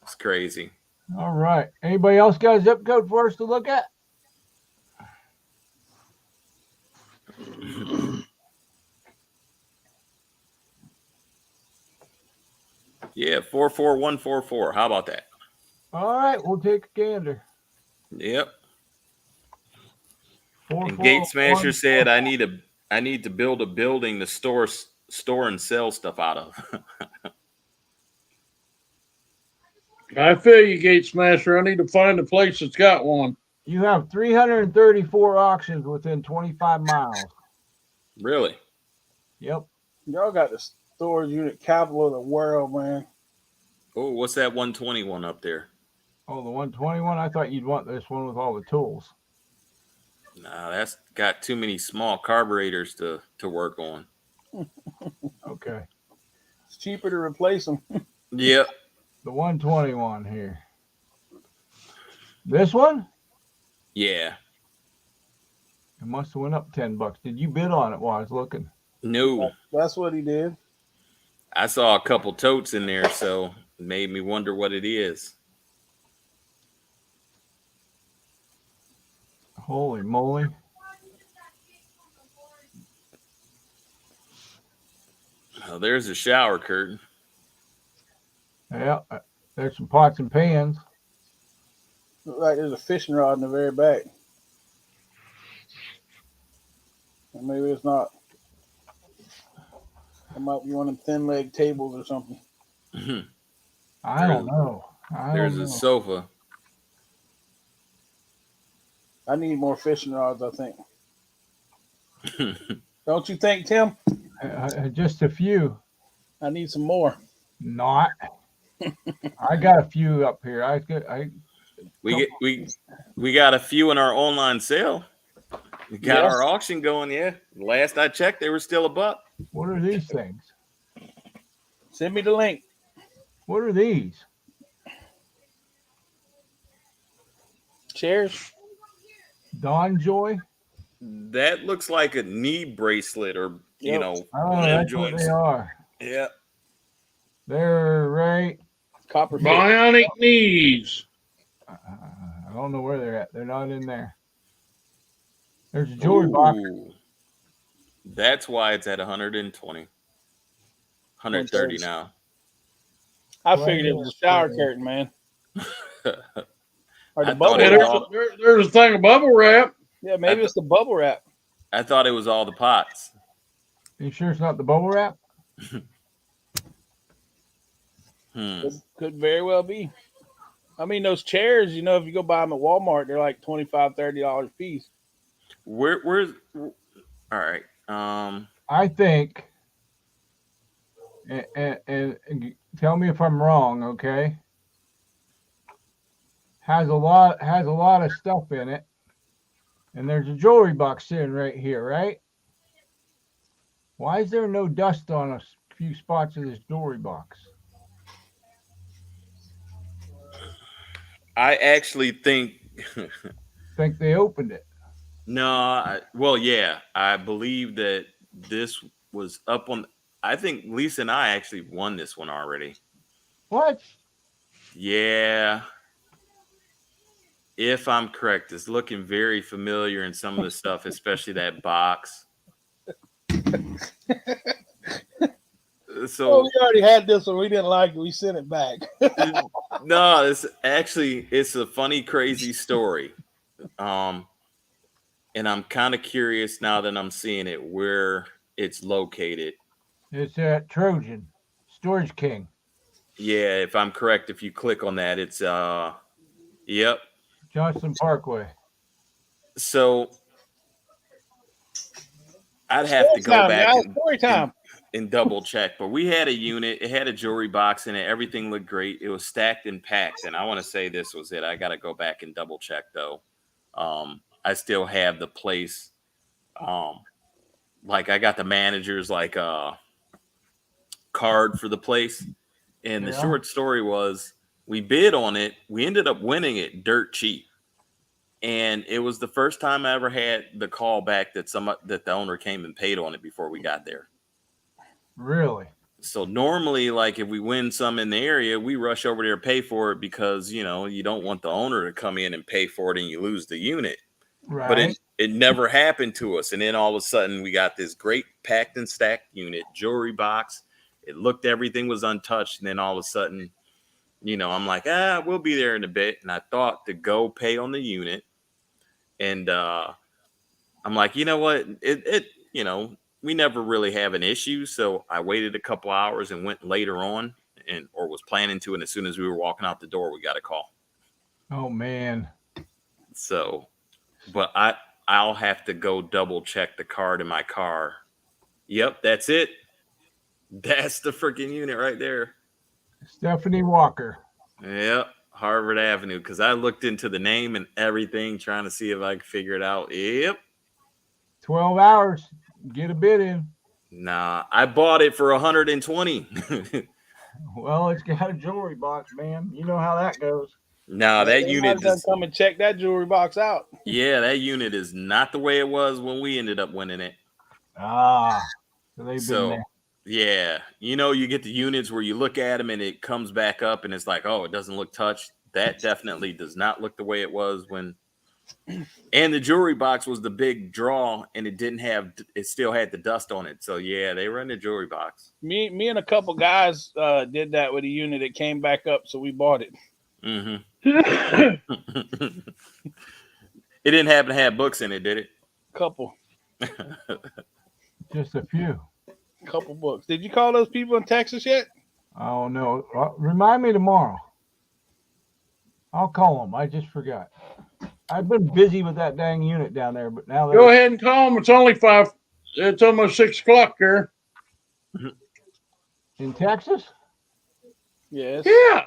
It's crazy. All right. Anybody else got a zip code for us to look at? Yeah, 44144. How about that? All right, we'll take a gander. Yep. And Gate Smasher said, I need to build a building to store and sell stuff out of. I feel you, Gate Smasher. I need to find a place that's got one. You have 334 auctions within 25 miles. Really? Yep. Y'all got the storage unit capital of the world, man. Oh, what's that 121 up there? Oh, the 121? I thought you'd want this one with all the tools. Nah, that's got too many small carburetors to work on. Okay. It's cheaper to replace them. Yep. The 121 here. This one? Yeah. It must have went up $10. Did you bid on it while I was looking? No. That's what he did. I saw a couple totes in there, so it made me wonder what it is. Holy moly. Oh, there's a shower curtain. Yeah, there's some pots and pans. Looks like there's a fishing rod in the very back. Or maybe it's not. It might be one of them thin leg tables or something. I don't know. There's a sofa. I need more fishing rods, I think. Don't you think, Tim? Just a few. I need some more. Not. I got a few up here. We got a few in our online sale. We got our auction going. Yeah, last I checked, they were still $1. What are these things? Send me the link. What are these? Chairs. Dawn Joy? That looks like a knee bracelet, or you know, that's what they are. Yeah, they're right. Copper bionic knees. I don't know where they're at. They're not in there. There's a jewelry box. That's why it's at 120, 130 now. I figured it was a shower curtain, man. Or the bubble there's a thing of bubble wrap. Yeah, maybe it's the bubble wrap. I thought it was all the pots. You sure it's not the bubble wrap? Could very well be. I mean, those chairs, you know, if you go buy them at Walmart, they're like $25, $30 a piece. Where's all right? I think, and tell me if I'm wrong, okay? Has a lot of stuff in it, and there's a jewelry box sitting right here, right? Why is there no dust on a few spots of this jewelry box? I actually think they opened it. No, well, yeah, I believe that this was up on. I think Lisa and I actually won this one already. What? Yeah. If I'm correct, it's looking very familiar in some of the stuff, especially that box. Oh, So we already had this one. We didn't like it. We sent it back. no, it's a funny, crazy story. Um, and I'm kind of curious now that I'm seeing it where it's located. It's at Trojan, Storage King, Yeah, if I'm correct, if you click on that, it's yep. Johnson Parkway. So I'd have to Story go time, back guys. Story time. and double check. But we had a unit, it had a jewelry box in it, everything looked great. It was stacked and packed. And I want to say this was it. I gotta go back and double check though. I still have the place. Um, like I got the manager's like card for the place. And the Yeah. short story was we bid on it. We ended up winning it dirt cheap. And it was the first time I ever had the call back that that the owner came and paid on it before we got there. Really? So normally, like if we win some in the area, we rush over there, pay for it because you know you don't want the owner to come in and pay for it and you lose the unit. Right. But it never happened to us. And then all of a sudden we got this great packed and stacked unit, jewelry box. It looked everything was untouched. And then all of a sudden, you know, I'm like, we'll be there in a bit. And I thought to go pay on the unit. And I'm like, you know what? You know, we never really have an issue. So I waited a couple hours and went later on or was planning to. And as soon as we were walking out the door, we got a call. Oh man. So, but I'll have to go double check the card in my car. Yep, that's it. That's the freaking unit right there. Stephanie Walker. Yep, Harvard Avenue. Because I looked into the name and everything, trying to see if I could figure it out. Yep. 12 hours. Get a bid in. Nah, I bought it for 120. Well, it's got a jewelry box, man. You know how that goes. Nah, that unit just come and check that jewelry box out. Yeah, that unit is not the way it was when we ended up winning it. Ah, so they've been there. Yeah, you know, you get the units where you look at them and it comes back up and it's like, oh, it doesn't look touched. That definitely does not look the way it was when. And the jewelry box was the big draw, and it still had the dust on it. So yeah, they run the jewelry box. Me and a couple guys did that with a unit. It came back up, so we bought it. Mm-hmm. It didn't happen to have books in it, did it? Couple. Just a few. Couple books. Did you call those people in Texas yet? Oh no. Remind me tomorrow. I'll call them. I just forgot. I've been busy with that dang unit down there, but now go ahead and call them. It's only 5. It's almost 6 o'clock here. In Texas. Yes. Yeah.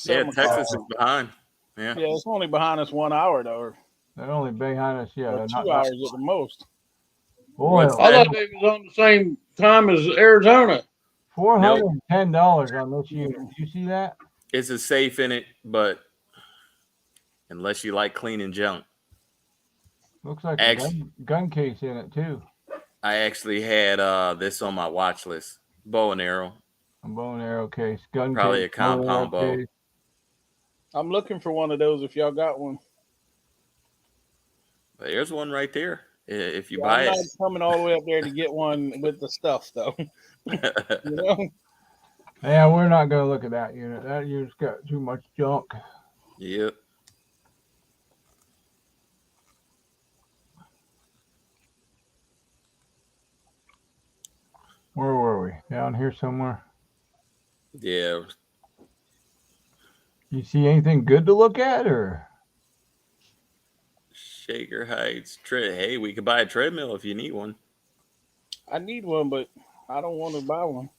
Yeah, Texas is behind. Yeah. Yeah, it's only behind us 1 hour though. They're only behind us. Yeah, or 2 hours at the most. Boy, I thought they was on the same time as Arizona. $410 on this unit. Do you see that? It's a safe in it, but unless you like cleaning junk. Looks like a gun case in it too. I actually had this on my watch list. Bow and arrow. A bow and arrow case. Gun Probably case, a compound bow. case. I'm looking for one of those if y'all got one. There's one right there. If you buy I'm it. not coming all the way up there to get one with the stuff though. You know? Yeah, we're not going to look at that unit. That unit's got too much junk. Yep. Where were we? Down here somewhere? Yeah. You see anything good to look at, or? Shaker Heights. Hey, we could buy a treadmill if you need one. I need one, but I don't want to buy one.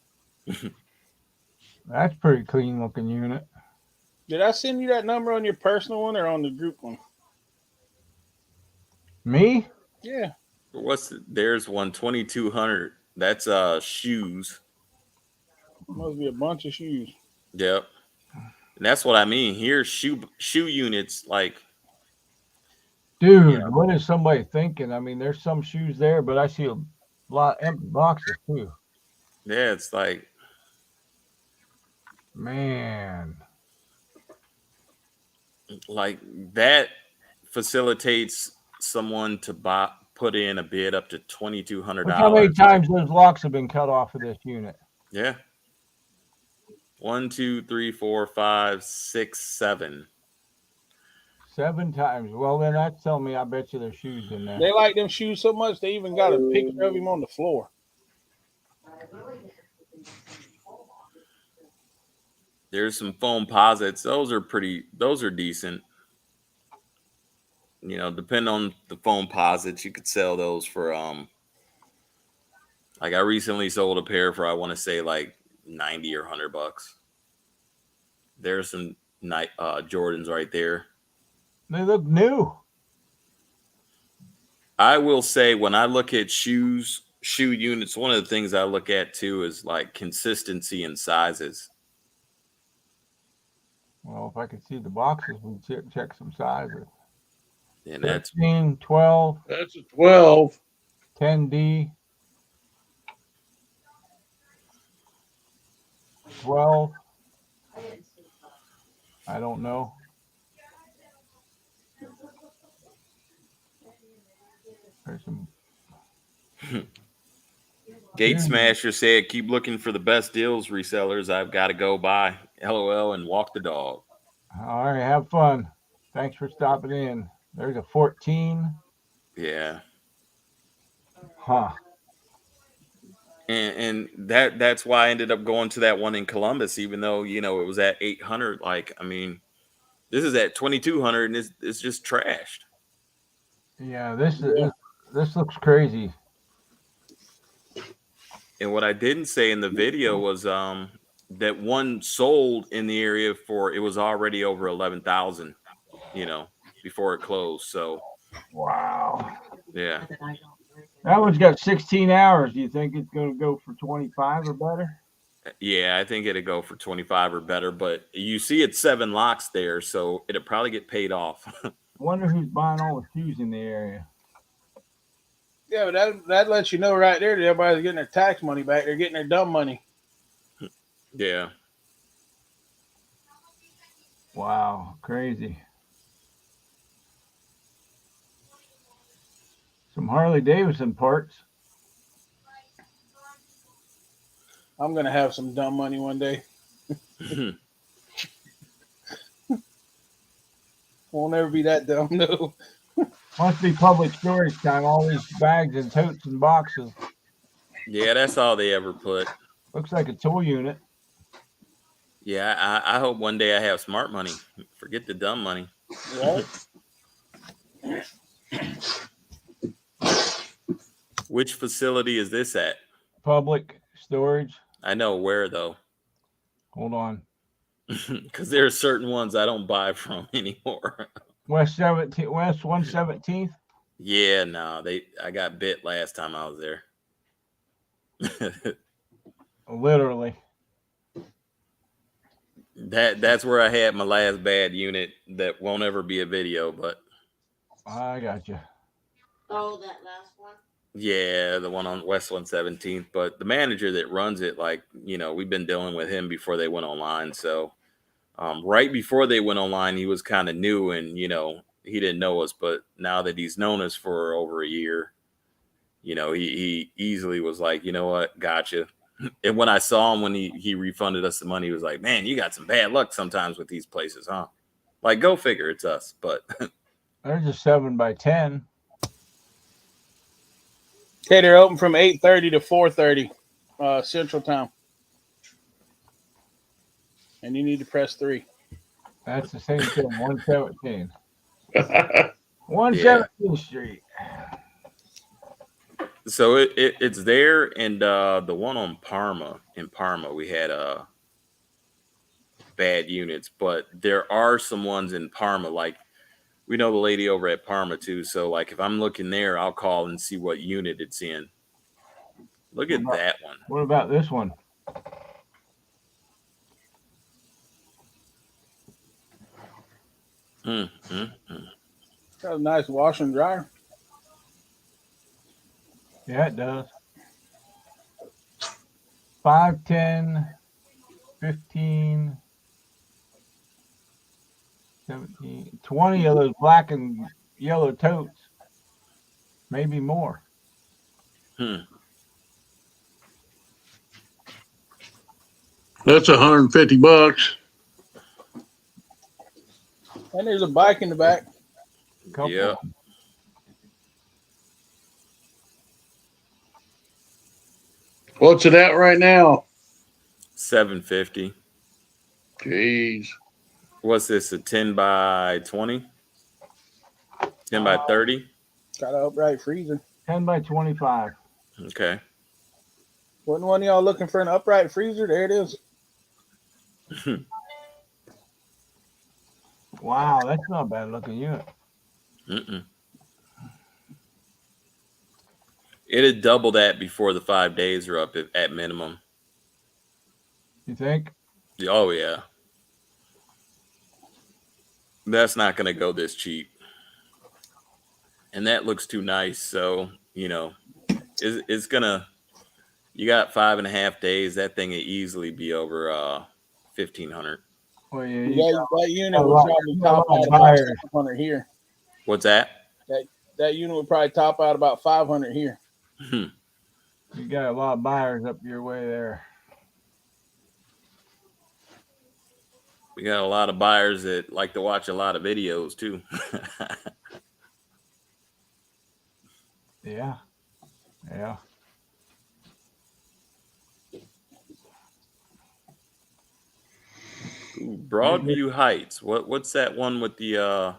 That's pretty clean looking unit. Did I send you that number on your personal one or on the group one? Me? Yeah. There's one 2200. That's shoes. Must be a bunch of shoes. Yep. And that's what I mean. Here's shoe units like. Dude, what is somebody thinking? I mean, there's some shoes there, but I see a lot of empty boxes too. Yeah, it's Man. like that facilitates someone to put in a bid up to $2,200. Look how many times those locks have been cut off of this unit. Yeah. 1, 2, 3, 4, 5, 6, 7. 7 times. Well, then that's telling me I bet you there's shoes in there. They like them shoes so much they even got a picture of him on the floor. There's some foam posits. Those are decent. You know, depending on the foam posits, you could sell those for like I recently sold a pair for I want to say like 90 or $100. There's some night Jordans right there. They look new. I will say when I look at shoe units, one of the things I look at too is like consistency in sizes. Well, if I could see the boxes, we'd check some sizes. And that's 13, 12, That's a 12. 10D, 12. I don't know. There's some. Gate Smasher said, keep looking for the best deals, resellers. I've got to go by. LOL and walk the dog. All right, have fun. Thanks for stopping in. There's a 14. Yeah. Huh. And that's why I ended up going to that one in Columbus, even though, you know, it was at 800. Like, I mean, this is at 2,200 and it's just trashed. Yeah, this looks crazy. And what I didn't say in the video was that one sold in the area for, it was already over 11,000, you know, before it closed. So Wow. yeah. That one's got 16 hours. Do you think it's going to go for 25 or better? Yeah, I think it'd go for 25 or better, but you see it's 7 locks there, so it'll probably get paid off. I wonder who's buying all the shoes in the area. Yeah, but that lets you know right there that everybody's getting their tax money back. They're getting their dumb money. Yeah. Wow, crazy. Some Harley Davidson parts. I'm gonna have some dumb money one day. Won't ever be that dumb, no. Must be public storage time. All these bags and totes and boxes. Yeah, that's all they ever put. Looks like a toy unit. Yeah, I hope one day I have smart money. Forget the dumb money. Right? Which facility is this at? Public storage. I know where though. Hold on. Because there are certain ones I don't buy from anymore. West 117th. Yeah, no, I got bit last time I was there. Literally. That's where I had my last bad unit that won't ever be a video, but I got you. Oh, that last one? yeah, the one on West 117th. But the manager that runs it, like, you know, we've been dealing with him before they went online. So right before they went online, he was kind of new and, you know, he didn't know us. But now that he's known us for over a year, you know, he easily was like, you know what, gotcha. And when I saw him, when he refunded us the money, he was like, man, you got some bad luck sometimes with these places, huh? Like, go figure, it's us. But There's a 7x10. Okay, they're open from 8:30 to 4:30 Central Time. And you need to press 3. That's the same thing. 117. 117th Street. so it's there, and the one on in Parma, we had bad units, but there are some ones in Parma. Like, we know the lady over at Parma too. So like, if I'm looking there, I'll call and see what unit it's in. Look at that one. What about this one? Got a nice washer and dryer. Yeah, it does. 5, 10, 15, 17, 20 of those black and yellow totes. Maybe more. That's $150. And there's a bike in the back. Couple. Yeah. What's it at right now? $750. Jeez. What's this? A 10 by 20? 10 by 30? Got an upright freezer. 10 by 25. Okay. Wasn't one of y'all looking for an upright freezer? There it is. Wow, that's not a bad looking unit. It'd double that before the 5 days are up at minimum. You think? Oh, yeah. That's not going to go this cheap. And that looks too nice. So, you know, it's going to, you got 5.5 days. That thing would easily be over 1,500. Well, yeah, That unit a would lot- probably you got a top lot out of about buyers. 500 here. What's that? That unit would probably top out about 500 here. You got a lot of buyers up your way there. We got a lot of buyers that like to watch a lot of videos too. Yeah. Yeah. Ooh, Broadview Heights. What's that one with the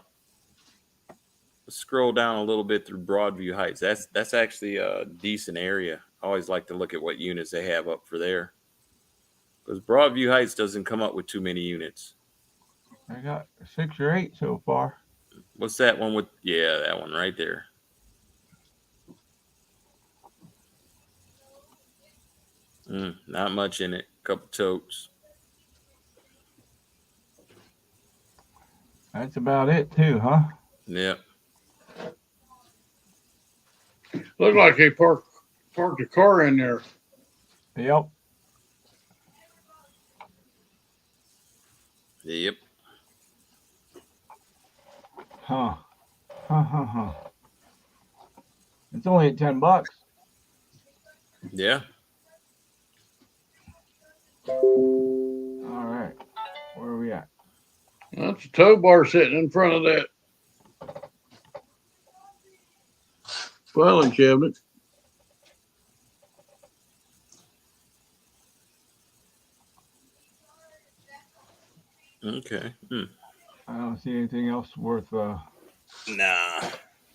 scroll down a little bit through Broadview Heights? That's actually a decent area. I always like to look at what units they have up for there. Because Broadview Heights doesn't come up with too many units. I got 6 or 8 so far. What's that one with? Yeah, that one right there. Not much in it. Couple totes. That's about it too, huh? Yep. Look like they parked a car in there. Yep. Yep. Huh. Huh. It's only at $10. Yeah. All right. Where are we at? That's a tow bar sitting in front of that filing cabinet. Okay. I don't see anything else worth Nah.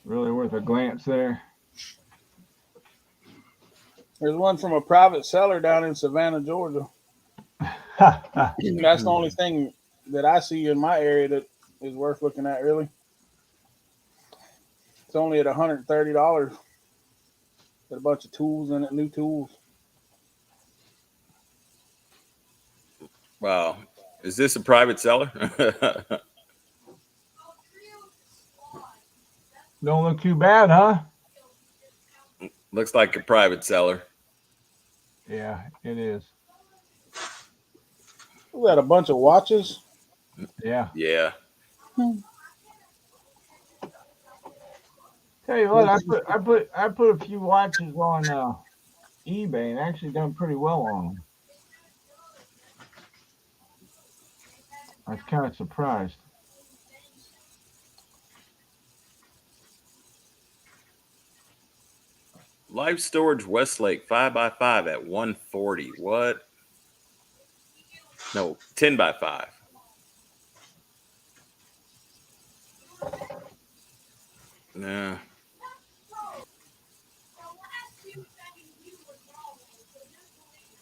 really worth a glance there. There's one from a private seller down in Savannah, Georgia. That's the only thing that I see in my area that is worth looking at, really. It's only at $130. Got a bunch of tools in it, new tools. Wow. Is this a private seller? Don't look too bad, huh? Looks like a private seller. Yeah, it is. We got a bunch of watches. Yeah. Yeah. Tell you what, I put a few watches on eBay and actually done pretty well on them. I was kind of surprised. Life Storage Westlake 5x5 at 140. What? No, 10 by 5. Nah.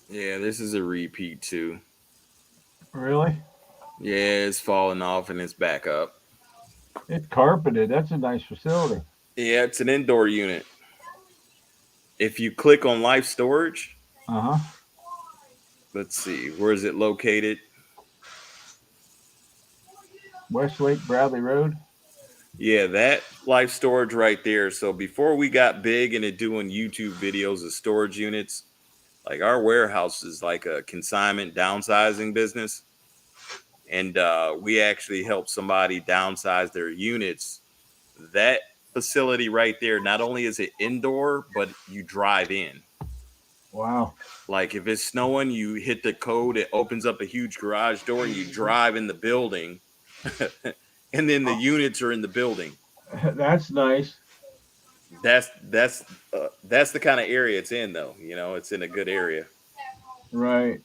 Yeah, this is a repeat too. Really? Yeah, it's falling off and it's back up. It's carpeted. That's a nice facility. Yeah, it's an indoor unit. If you click on Life Storage, let's see, where is it located? Westlake Bradley Road. Yeah, that Life Storage right there. So before we got big into doing YouTube videos of storage units, Like our warehouse is like a consignment downsizing business. And we actually help somebody downsize their units. That facility right there, not only is it indoor, but you drive in. Wow. Like if it's snowing, you hit the code, it opens up a huge garage door, and you drive in the building. And then the units are in the building. That's nice. That's the kind of area it's in, though. You know, it's in a good area. Right.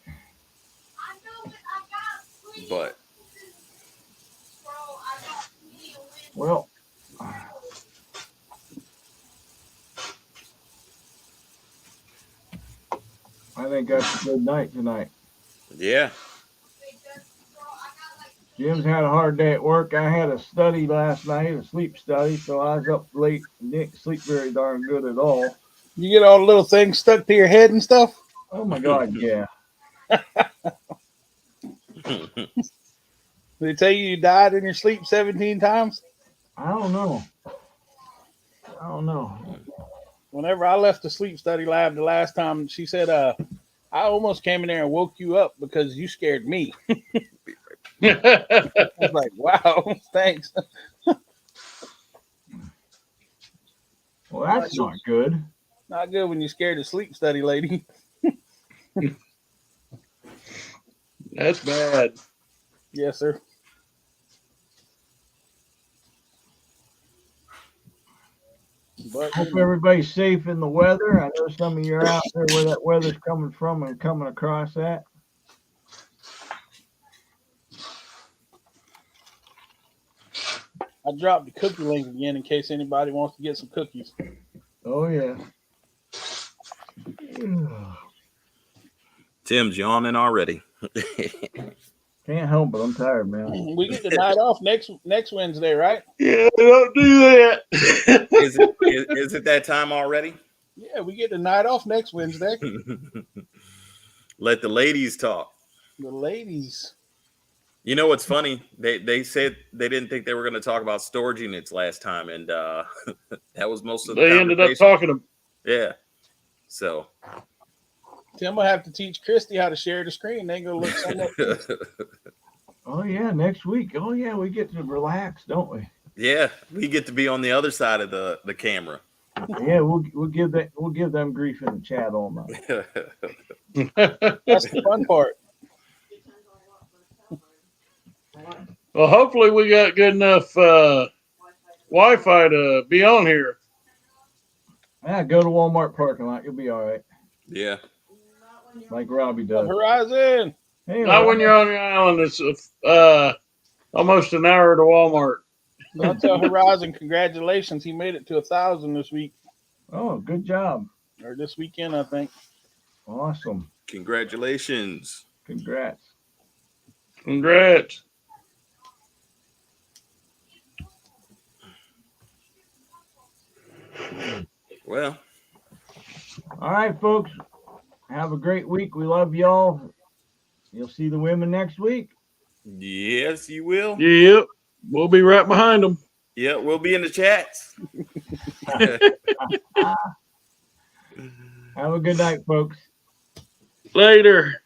But Well, I think that's a good night tonight. yeah, Jim's had a hard day at work. I had a study last night, a sleep study, so I was up late and didn't sleep very darn good at all. You get all the little things stuck to your head and stuff. Oh my God, yeah. Did they tell you died in your sleep 17 times? I don't know. Whenever I left the sleep study lab the last time, she said, I almost came in there and woke you up because you scared me. I was like, wow, thanks. Well, that's not good. Not good when you scared the sleep study lady. That's bad. Yes, sir. But Hope everybody's safe in the weather. I know some of you are out there where that weather's coming from and coming across that. I dropped the cookie link again in case anybody wants to get some cookies. Oh, yeah. Tim's yawning already. Can't help it. I'm tired, man. We get the night off next Wednesday, right? Yeah, don't do that. Is it that time already? Yeah, we get the night off next Wednesday. Let the ladies talk. The ladies. You know what's funny? They said they didn't think they were going to talk about storage units last time, and that was most of the They ended up conversation. talking to Yeah. So Tim will have to teach Christy how to share the screen. They go look somewhat. Oh, yeah, next week. Oh, yeah, we get to relax, don't we? yeah, we get to be on the other side of the camera. Yeah, we'll give them grief in the chat all night. That's the fun part. Well, hopefully we got good enough Wi-Fi to be on here. Yeah, go to Walmart parking lot. You'll be all right. Yeah. Like Robbie does. Horizon. Hey, Not when you're on the island. It's almost an hour to Walmart. I'll tell Horizon congratulations. He made it to 1,000 this week. Oh, good job. Or this weekend, I think. Awesome. Congratulations. Congrats. Congrats. Well, All right, folks. Have a great week. We love y'all. You'll see the women next week. yes, you will. Yep. We'll be right behind them. Yeah, we'll be in the chats. Have a good night, folks. Later.